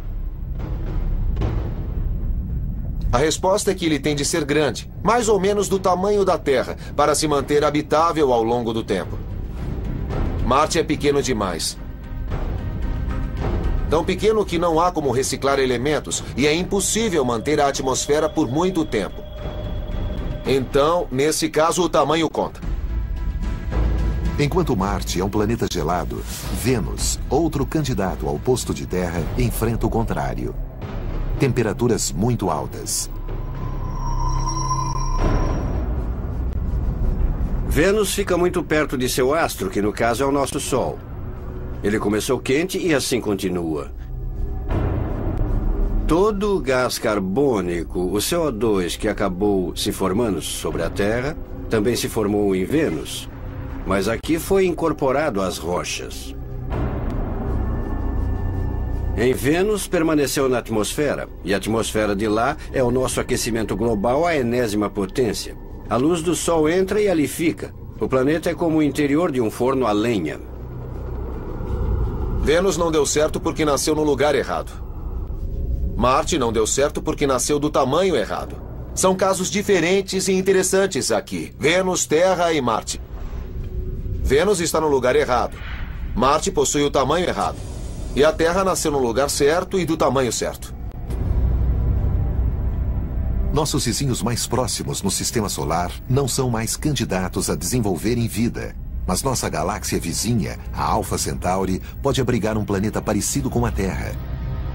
F: A resposta é que ele tem de ser grande, mais ou menos do tamanho da Terra, para se manter habitável ao longo do tempo. Marte é pequeno demais. Tão pequeno que não há como reciclar elementos e é impossível manter a atmosfera por muito tempo. Então, nesse caso, o tamanho conta.
A: Enquanto Marte é um planeta gelado, Vênus, outro candidato ao posto de Terra, enfrenta o contrário. Temperaturas muito altas.
I: Vênus fica muito perto de seu astro, que no caso é o nosso Sol. Ele começou quente e assim continua. Todo o gás carbônico, o CO2 que acabou se formando sobre a Terra, também se formou em Vênus, mas aqui foi incorporado às rochas. Em Vênus permaneceu na atmosfera, e a atmosfera de lá é o nosso aquecimento global à enésima potência. A luz do Sol entra e ali fica. O planeta é como o interior de um forno a lenha.
F: Vênus não deu certo porque nasceu no lugar errado. Marte não deu certo porque nasceu do tamanho errado. São casos diferentes e interessantes aqui. Vênus, Terra e Marte. Vênus está no lugar errado. Marte possui o tamanho errado. E a Terra nasceu no lugar certo e do tamanho certo.
A: Nossos vizinhos mais próximos no Sistema Solar não são mais candidatos a desenvolverem vida. Mas nossa galáxia vizinha, a Alpha Centauri, pode abrigar um planeta parecido com a Terra.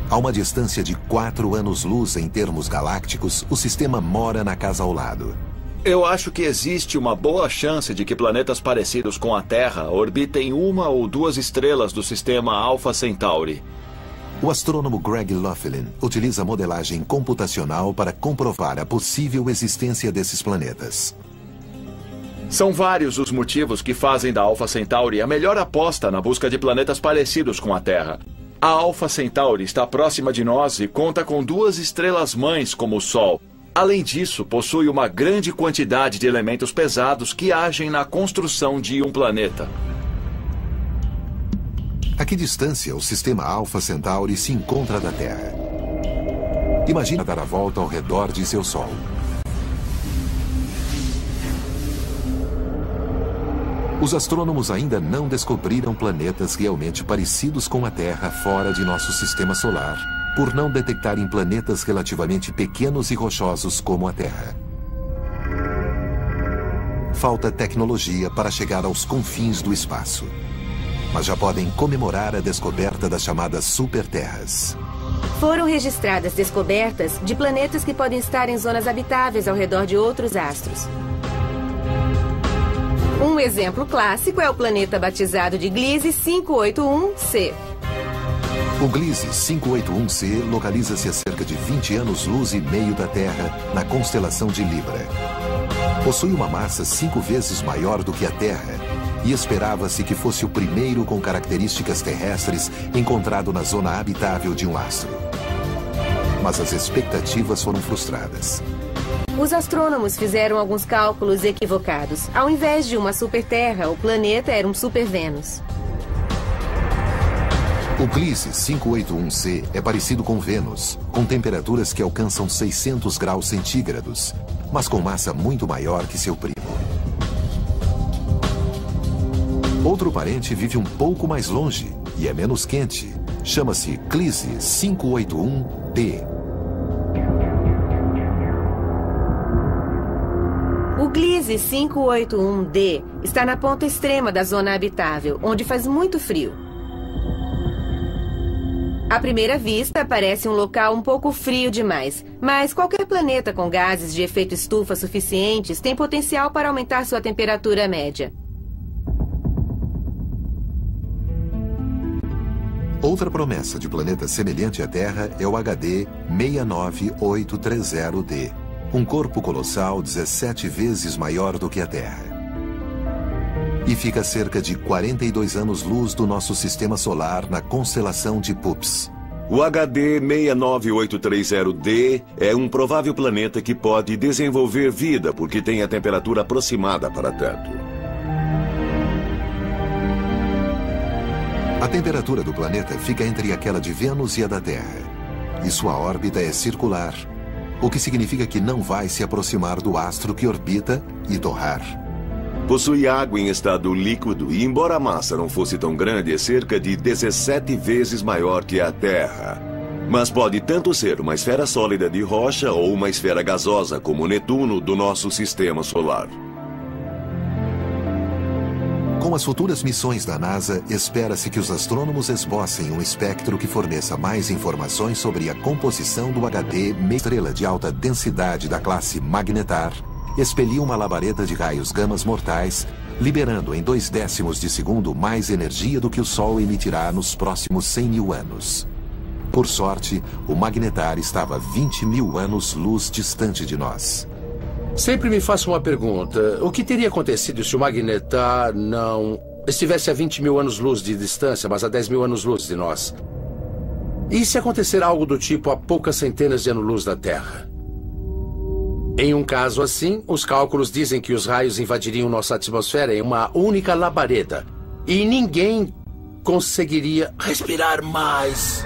A: A uma distância de 4 anos-luz em termos galácticos, o sistema mora na casa ao lado.
D: Eu acho que existe uma boa chance de que planetas parecidos com a Terra orbitem uma ou duas estrelas do sistema Alpha Centauri.
A: O astrônomo Greg Laughlin utiliza modelagem computacional para comprovar a possível existência desses planetas.
D: São vários os motivos que fazem da Alpha Centauri a melhor aposta na busca de planetas parecidos com a Terra. A Alpha Centauri está próxima de nós e conta com 2 estrelas-mães como o Sol. Além disso, possui uma grande quantidade de elementos pesados que agem na construção de um planeta.
A: A que distância o sistema Alpha Centauri se encontra da Terra? Imagina dar a volta ao redor de seu Sol. Os astrônomos ainda não descobriram planetas realmente parecidos com a Terra fora de nosso sistema solar, por não detectarem planetas relativamente pequenos e rochosos como a Terra. Falta tecnologia para chegar aos confins do espaço. Mas já podem comemorar a descoberta das chamadas superterras.
C: Foram registradas descobertas de planetas que podem estar em zonas habitáveis ao redor de outros astros. Um exemplo clássico é o planeta batizado de Gliese 581c.
A: O Gliese 581c localiza-se a cerca de 20 anos-luz e meio da Terra, na constelação de Libra. Possui uma massa 5 vezes maior do que a Terra e esperava-se que fosse o primeiro com características terrestres encontrado na zona habitável de um astro. Mas as expectativas foram frustradas.
C: Os astrônomos fizeram alguns cálculos equivocados. Ao invés de uma superterra, o planeta era um supervênus.
A: O Gliese 581c é parecido com Vênus, com temperaturas que alcançam 600 graus centígrados, mas com massa muito maior que seu primo. Outro parente vive um pouco mais longe e é menos quente. Chama-se Gliese 581b.
C: O Gliese 581d está na ponta extrema da zona habitável, onde faz muito frio. À primeira vista, parece um local um pouco frio demais, mas qualquer planeta com gases de efeito estufa suficientes tem potencial para aumentar sua temperatura média.
A: Outra promessa de planeta semelhante à Terra é o HD 69830D, um corpo colossal 17 vezes maior do que a Terra. E fica a cerca de 42 anos-luz do nosso sistema solar na constelação de Pups.
G: O HD 69830D é um provável planeta que pode desenvolver vida porque tem a temperatura aproximada para tanto.
A: A temperatura do planeta fica entre aquela de Vênus e a da Terra. E sua órbita é circular, o que significa que não vai se aproximar do astro que orbita e torrar.
G: Possui água em estado líquido e, embora a massa não fosse tão grande, é cerca de 17 vezes maior que a Terra. Mas pode tanto ser uma esfera sólida de rocha ou uma esfera gasosa, como Netuno, do nosso sistema solar.
A: Com as futuras missões da NASA, espera-se que os astrônomos esbocem um espectro que forneça mais informações sobre a composição do HD. Uma estrela de alta densidade da classe Magnetar expeliu uma labareda de raios gamas mortais, liberando em 0,2 de segundo mais energia do que o Sol emitirá nos próximos 100 mil anos. Por sorte, o Magnetar estava 20 mil anos-luz distante de nós.
H: Sempre me faço uma pergunta. O que teria acontecido se o Magnetar não estivesse a 20 mil anos-luz de distância, mas a 10 mil anos-luz de nós? E se acontecer algo do tipo a poucas centenas de anos-luz da Terra? Em um caso assim, os cálculos dizem que os raios invadiriam nossa atmosfera em uma única labareda. E ninguém conseguiria respirar mais.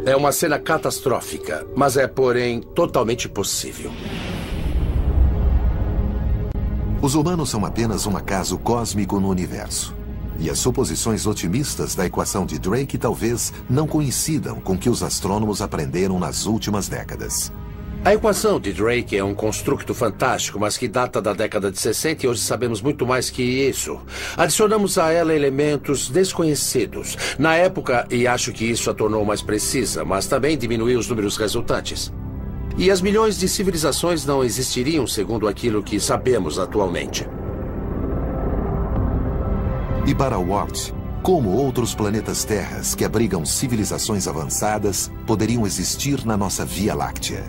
H: É uma cena catastrófica, mas é, porém, totalmente possível.
A: Os humanos são apenas um acaso cósmico no universo. E as suposições otimistas da equação de Drake talvez não coincidam com o que os astrônomos aprenderam nas últimas décadas.
H: A equação de Drake é um construto fantástico, mas que data da década de 60 e hoje sabemos muito mais que isso. Adicionamos a ela elementos desconhecidos na época e acho que isso a tornou mais precisa, mas também diminuiu os números resultantes. E as milhões de civilizações não existiriam segundo aquilo que sabemos atualmente.
A: E para Ward, como outros planetas terras que abrigam civilizações avançadas poderiam existir na nossa Via Láctea?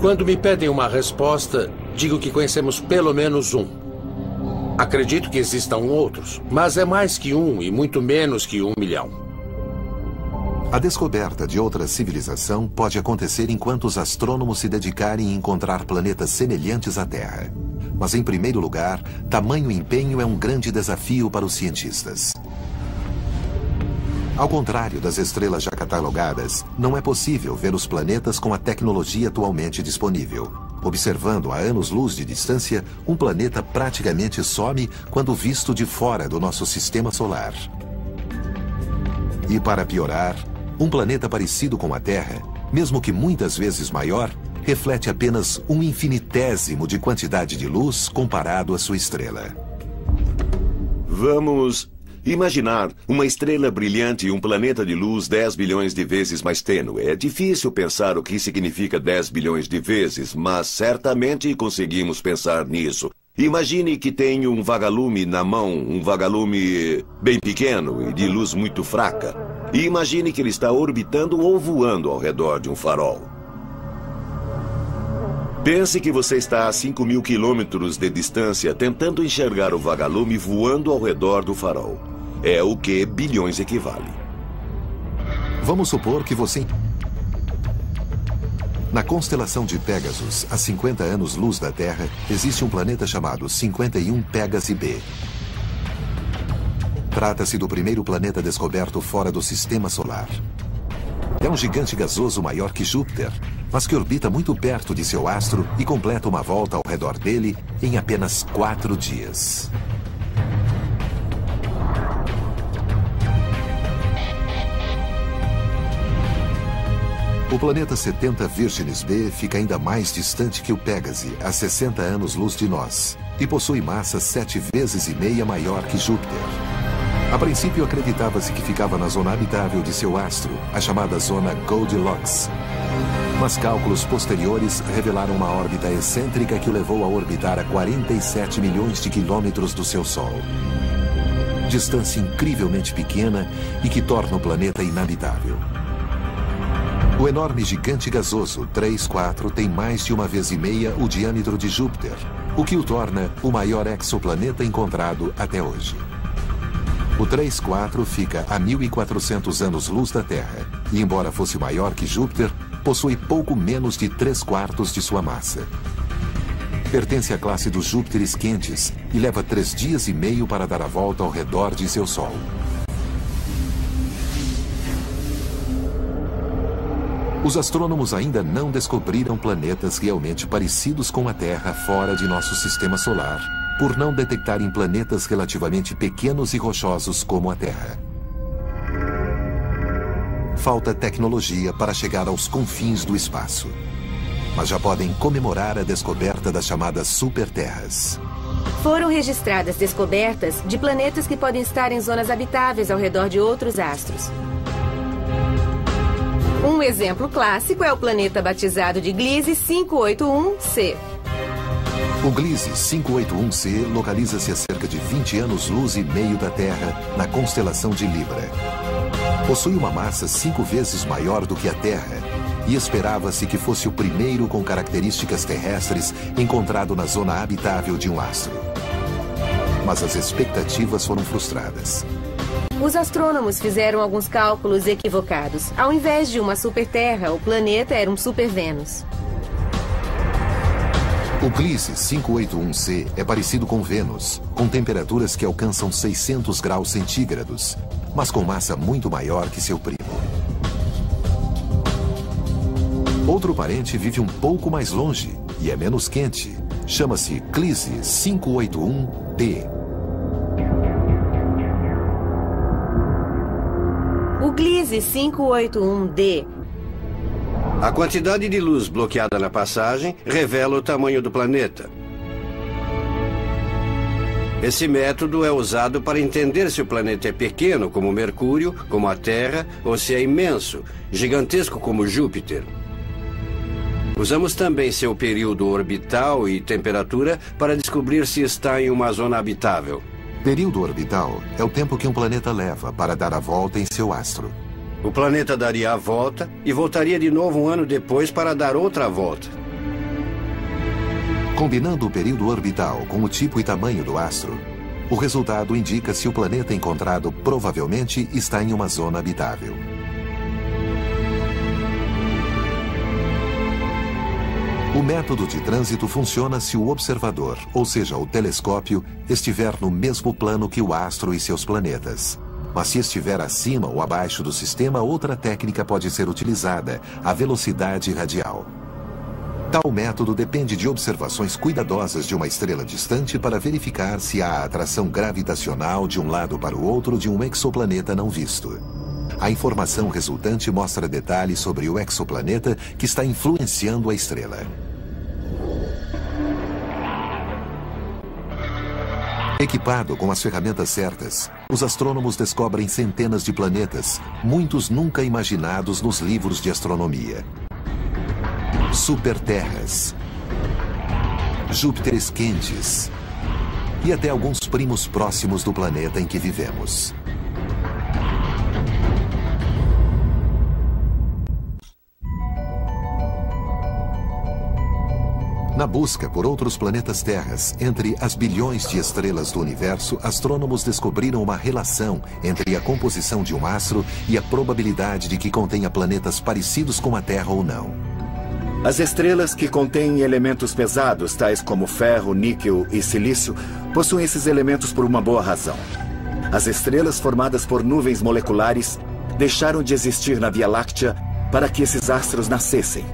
H: Quando me pedem uma resposta, digo que conhecemos pelo menos um. Acredito que existam outros, mas é mais que um e muito menos que 1 milhão.
A: A descoberta de outra civilização pode acontecer enquanto os astrônomos se dedicarem a encontrar planetas semelhantes à Terra. Mas, em primeiro lugar, tamanho empenho é um grande desafio para os cientistas. Ao contrário das estrelas já catalogadas, não é possível ver os planetas com a tecnologia atualmente disponível. Observando a anos-luz de distância, um planeta praticamente some quando visto de fora do nosso sistema solar. E para piorar, um planeta parecido com a Terra, mesmo que muitas vezes maior, reflete apenas um infinitésimo de quantidade de luz comparado à sua estrela.
G: Vamos imaginar uma estrela brilhante e um planeta de luz 10 bilhões de vezes mais tênue. É difícil pensar o que significa 10 bilhões de vezes, mas certamente conseguimos pensar nisso. Imagine que tem um vagalume na mão, um vagalume bem pequeno e de luz muito fraca. E imagine que ele está orbitando ou voando ao redor de um farol. Pense que você está a 5.000 quilômetros de distância tentando enxergar o vagalume voando ao redor do farol. É o que bilhões equivale.
A: Vamos supor que você... Na constelação de Pégasus, a 50 anos-luz da Terra, existe um planeta chamado 51 Pégasi B. Trata-se do primeiro planeta descoberto fora do sistema solar. É um gigante gasoso maior que Júpiter, mas que orbita muito perto de seu astro e completa uma volta ao redor dele em apenas 4 dias. O planeta 70 Virginis B fica ainda mais distante que o Pégasi, a 60 anos-luz de nós, e possui massa 7,5 vezes maior que Júpiter. A princípio, acreditava-se que ficava na zona habitável de seu astro, a chamada zona Goldilocks. Mas cálculos posteriores revelaram uma órbita excêntrica que o levou a orbitar a 47 milhões de quilômetros do seu Sol. Distância incrivelmente pequena e que torna o planeta inabitável. O enorme gigante gasoso 3-4 tem mais de 1,5 vezes o diâmetro de Júpiter, o que o torna o maior exoplaneta encontrado até hoje. O 3-4 fica a 1.400 anos-luz da Terra e, embora fosse maior que Júpiter, possui pouco menos de 3/4 de sua massa. Pertence à classe dos Júpiteres quentes e leva 3 dias e meio para dar a volta ao redor de seu Sol. Os astrônomos ainda não descobriram planetas realmente parecidos com a Terra fora de nosso sistema solar, por não detectarem planetas relativamente pequenos e rochosos como a Terra. Falta tecnologia para chegar aos confins do espaço. Mas já podem comemorar a descoberta das chamadas superterras.
C: Foram registradas descobertas de planetas que podem estar em zonas habitáveis ao redor de outros astros. Um exemplo clássico é o planeta batizado de Gliese 581c.
A: O Gliese 581c localiza-se a cerca de 20 anos-luz e meio da Terra, na constelação de Libra. Possui uma massa 5 vezes maior do que a Terra e esperava-se que fosse o primeiro com características terrestres encontrado na zona habitável de um astro. Mas as expectativas foram frustradas.
C: Os astrônomos fizeram alguns cálculos equivocados. Ao invés de uma superterra, o planeta era um supervênus.
A: O Gliese 581c é parecido com Vênus, com temperaturas que alcançam 600 graus centígrados, mas com massa muito maior que seu primo. Outro parente vive um pouco mais longe e é menos quente. Chama-se Gliese 581d.
C: O Gliese 581d.
I: A quantidade de luz bloqueada na passagem revela o tamanho do planeta. Esse método é usado para entender se o planeta é pequeno, como Mercúrio, como a Terra, ou se é imenso, gigantesco como Júpiter. Usamos também seu período orbital e temperatura para descobrir se está em uma zona habitável.
A: Período orbital é o tempo que um planeta leva para dar a volta em seu astro.
I: O planeta daria a volta e voltaria de novo um ano depois para dar outra volta.
A: Combinando o período orbital com o tipo e tamanho do astro, o resultado indica se o planeta encontrado provavelmente está em uma zona habitável. O método de trânsito funciona se o observador, ou seja, o telescópio, estiver no mesmo plano que o astro e seus planetas. Mas se estiver acima ou abaixo do sistema, outra técnica pode ser utilizada, a velocidade radial. Tal método depende de observações cuidadosas de uma estrela distante para verificar se há atração gravitacional de um lado para o outro de um exoplaneta não visto. A informação resultante mostra detalhes sobre o exoplaneta que está influenciando a estrela. Equipado com as ferramentas certas, os astrônomos descobrem centenas de planetas, muitos nunca imaginados nos livros de astronomia. Superterras, Júpiteres quentes e até alguns primos próximos do planeta em que vivemos. Na busca por outros planetas terras, entre as bilhões de estrelas do universo, astrônomos descobriram uma relação entre a composição de um astro e a probabilidade de que contenha planetas parecidos com a Terra ou não.
B: As estrelas que contêm elementos pesados, tais como ferro, níquel e silício, possuem esses elementos por uma boa razão. As estrelas formadas por nuvens moleculares deixaram de existir na Via Láctea para que esses astros nascessem.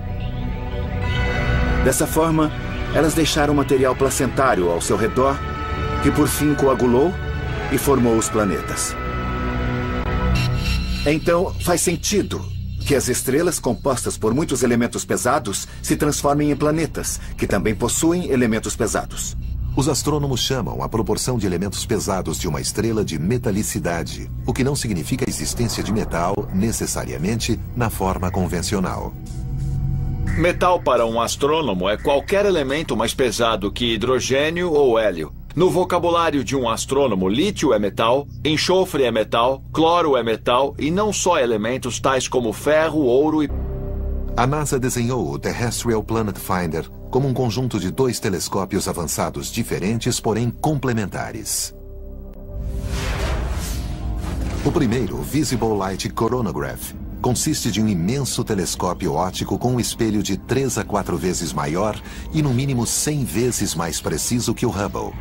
B: Dessa forma, elas deixaram material placentário ao seu redor, que por fim coagulou e formou os planetas. Então, faz sentido que as estrelas compostas por muitos elementos pesados se transformem em planetas, que também possuem elementos pesados.
A: Os astrônomos chamam a proporção de elementos pesados de uma estrela de metalicidade, o que não significa a existência de metal, necessariamente, na forma convencional.
D: Metal para um astrônomo é qualquer elemento mais pesado que hidrogênio ou hélio. No vocabulário de um astrônomo, lítio é metal, enxofre é metal, cloro é metal e não só elementos tais como ferro, ouro e...
A: A NASA desenhou o Terrestrial Planet Finder como um conjunto de 2 telescópios avançados diferentes, porém complementares. O primeiro, Visible Light Coronagraph, consiste de um imenso telescópio óptico com um espelho de 3 a 4 vezes maior e no mínimo 100 vezes mais preciso que o Hubble.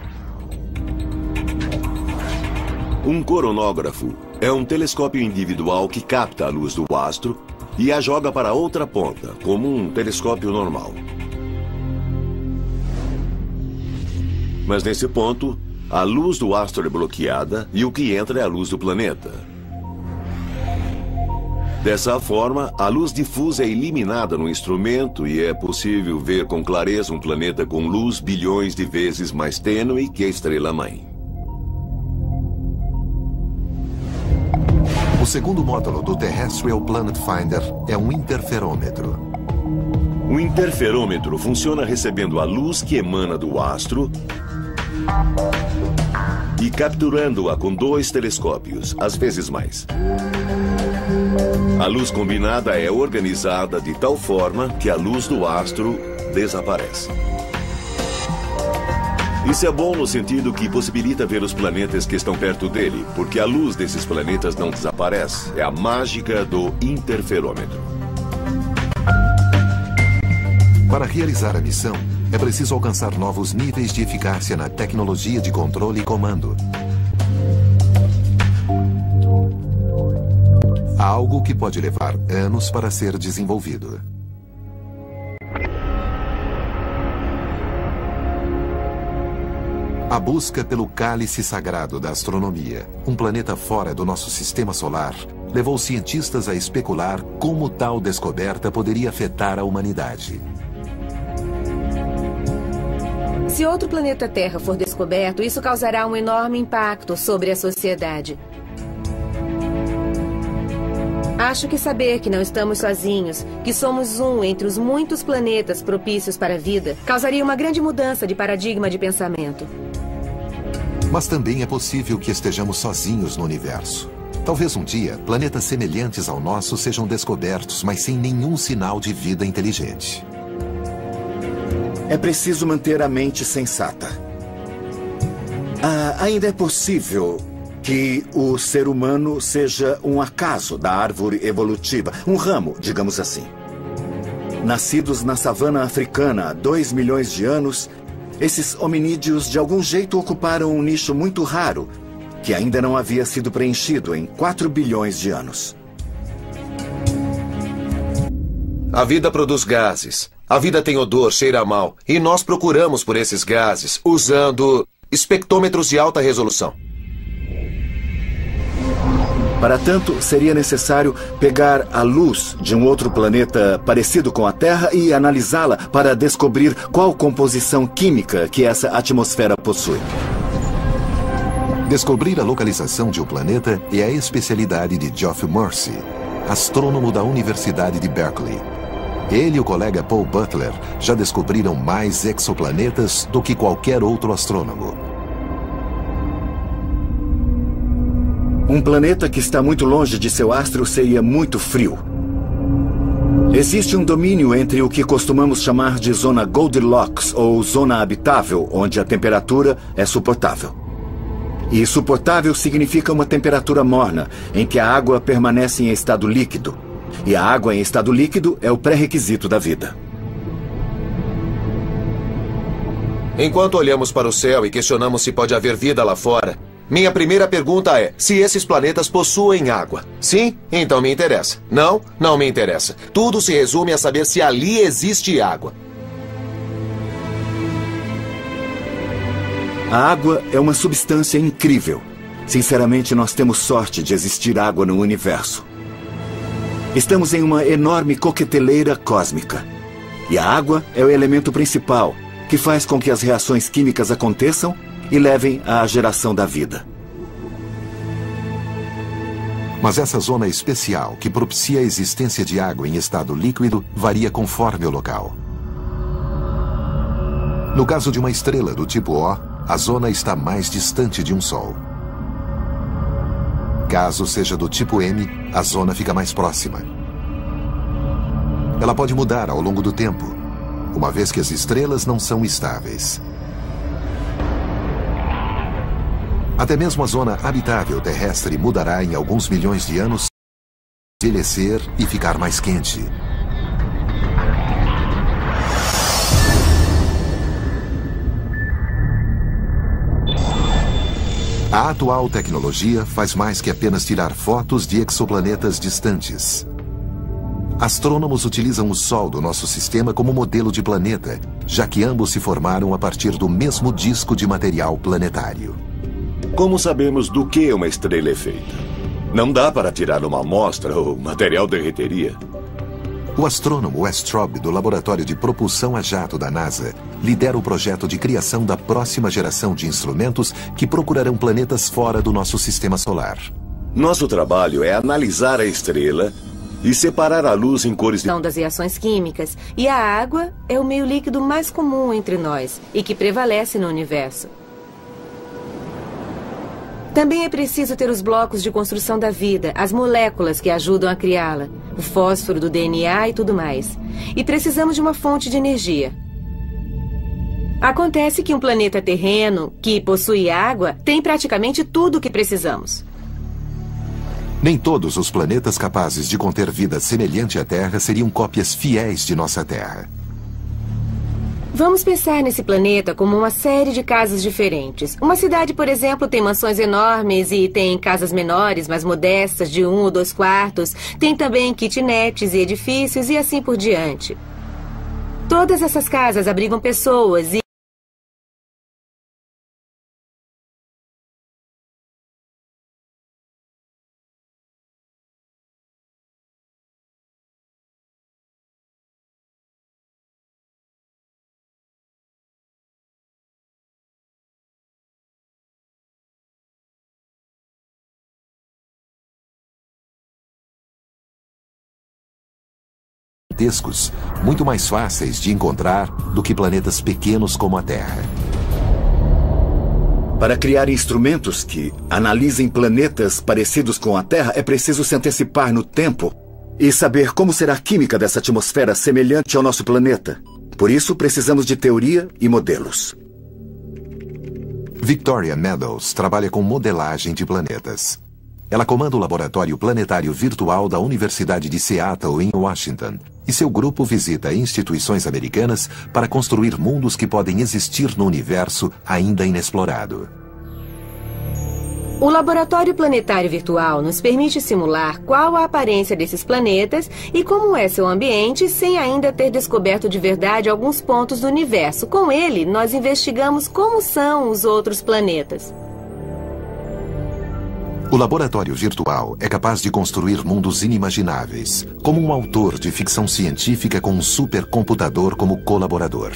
G: Um coronógrafo é um telescópio individual que capta a luz do astro e a joga para outra ponta, como um telescópio normal. Mas nesse ponto, a luz do astro é bloqueada e o que entra é a luz do planeta. Dessa forma, a luz difusa é eliminada no instrumento e é possível ver com clareza um planeta com luz bilhões de vezes mais tênue que a estrela-mãe.
A: O segundo módulo do Terrestrial Planet Finder é um interferômetro.
G: O interferômetro funciona recebendo a luz que emana do astro e capturando-a com 2 telescópios, às vezes mais. A luz combinada é organizada de tal forma que a luz do astro desaparece. Isso é bom no sentido que possibilita ver os planetas que estão perto dele, porque a luz desses planetas não desaparece. É a mágica do interferômetro.
A: Para realizar a missão, é preciso alcançar novos níveis de eficácia na tecnologia de controle e comando. Algo que pode levar anos para ser desenvolvido. A busca pelo cálice sagrado da astronomia, um planeta fora do nosso sistema solar, levou cientistas a especular como tal descoberta poderia afetar a humanidade.
C: Se outro planeta Terra for descoberto, isso causará um enorme impacto sobre a sociedade. Acho que saber que não estamos sozinhos, que somos um entre os muitos planetas propícios para a vida, causaria uma grande mudança de paradigma de pensamento.
A: Mas também é possível que estejamos sozinhos no universo. Talvez um dia, planetas semelhantes ao nosso sejam descobertos, mas sem nenhum sinal de vida inteligente.
B: É preciso manter a mente sensata. Ainda é possível que o ser humano seja um acaso da árvore evolutiva, um ramo, digamos assim. Nascidos na savana africana há 2 milhões de anos, esses hominídeos de algum jeito ocuparam um nicho muito raro, que ainda não havia sido preenchido em 4 bilhões de anos.
F: A vida produz gases. A vida tem odor, cheira mal. E nós procuramos por esses gases usando espectrômetros de alta resolução.
B: Para tanto, seria necessário pegar a luz de um outro planeta parecido com a Terra e analisá-la para descobrir qual composição química que essa atmosfera possui.
A: Descobrir a localização de um planeta é a especialidade de Geoff Morse, astrônomo da Universidade de Berkeley. Ele e o colega Paul Butler já descobriram mais exoplanetas do que qualquer outro astrônomo.
B: Um planeta que está muito longe de seu astro seria muito frio. Existe um domínio entre o que costumamos chamar de zona Goldilocks ou zona habitável, onde a temperatura é suportável. E suportável significa uma temperatura morna, em que a água permanece em estado líquido. E a água em estado líquido é o pré-requisito da vida.
F: Enquanto olhamos para o céu e questionamos se pode haver vida lá fora, minha primeira pergunta é, se esses planetas possuem água? Sim? Então me interessa. Não? Não me interessa. Tudo se resume a saber se ali existe água.
B: A água é uma substância incrível. Sinceramente, nós temos sorte de existir água no universo. Estamos em uma enorme coqueteleira cósmica. E a água é o elemento principal, que faz com que as reações químicas aconteçam e levem à geração da vida.
A: Mas essa zona especial, que propicia a existência de água em estado líquido, varia conforme o local. No caso de uma estrela do tipo O, a zona está mais distante de um Sol. Caso seja do tipo M, a zona fica mais próxima. Ela pode mudar ao longo do tempo, uma vez que as estrelas não são estáveis. Até mesmo a zona habitável terrestre mudará em alguns milhões de anos, envelhecer e ficar mais quente. A atual tecnologia faz mais que apenas tirar fotos de exoplanetas distantes. Astrônomos utilizam o Sol do nosso sistema como modelo de planeta, já que ambos se formaram a partir do mesmo disco de material planetário.
G: Como sabemos do que uma estrela é feita? Não dá para tirar uma amostra ou o material derreteria.
A: O astrônomo Wes Traub, do Laboratório de Propulsão a Jato da NASA, lidera o projeto de criação da próxima geração de instrumentos que procurarão planetas fora do nosso sistema solar.
G: Nosso trabalho é analisar a estrela e separar a luz em cores
C: das reações químicas, e a água é o meio líquido mais comum entre nós e que prevalece no universo. Também é preciso ter os blocos de construção da vida, as moléculas que ajudam a criá-la, o fósforo do DNA e tudo mais. E precisamos de uma fonte de energia. Acontece que um planeta terreno, que possui água, tem praticamente tudo o que precisamos.
A: Nem todos os planetas capazes de conter vida semelhante à Terra seriam cópias fiéis de nossa Terra.
C: Vamos pensar nesse planeta como uma série de casas diferentes. Uma cidade, por exemplo, tem mansões enormes e tem casas menores, mais modestas, de 1 ou 2 quartos. Tem também kitnets e edifícios e assim por diante. Todas essas casas abrigam pessoas e
A: gigantescos, muito mais fáceis de encontrar do que planetas pequenos como a Terra.
B: Para criar instrumentos que analisem planetas parecidos com a Terra, é preciso se antecipar no tempo e saber como será a química dessa atmosfera semelhante ao nosso planeta. Por isso, precisamos de teoria e modelos.
A: Victoria Meadows trabalha com modelagem de planetas. Ela comanda o Laboratório Planetário Virtual da Universidade de Seattle, em Washington, e seu grupo visita instituições americanas para construir mundos que podem existir no universo ainda inexplorado.
C: O Laboratório Planetário Virtual nos permite simular qual a aparência desses planetas e como é seu ambiente, sem ainda ter descoberto de verdade alguns pontos do universo. Com ele, nós investigamos como são os outros planetas.
A: O laboratório virtual é capaz de construir mundos inimagináveis, como um autor de ficção científica com um supercomputador como colaborador.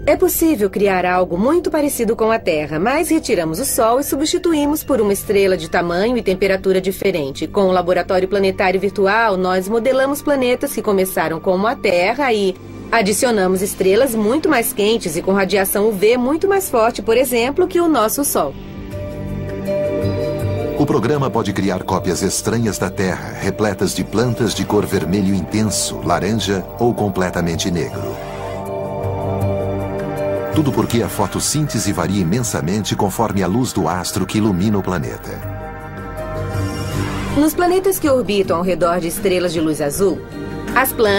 C: É possível criar algo muito parecido com a Terra, mas retiramos o Sol e substituímos por uma estrela de tamanho e temperatura diferente. Com o Laboratório Planetário Virtual, nós modelamos planetas que começaram como a Terra e adicionamos estrelas muito mais quentes e com radiação UV muito mais forte, por exemplo, que o nosso Sol.
A: O programa pode criar cópias estranhas da Terra, repletas de plantas de cor vermelho intenso, laranja ou completamente negro. Tudo porque a fotossíntese varia imensamente conforme a luz do astro que ilumina o planeta.
C: Nos planetas que orbitam ao redor de estrelas de luz azul, as plantas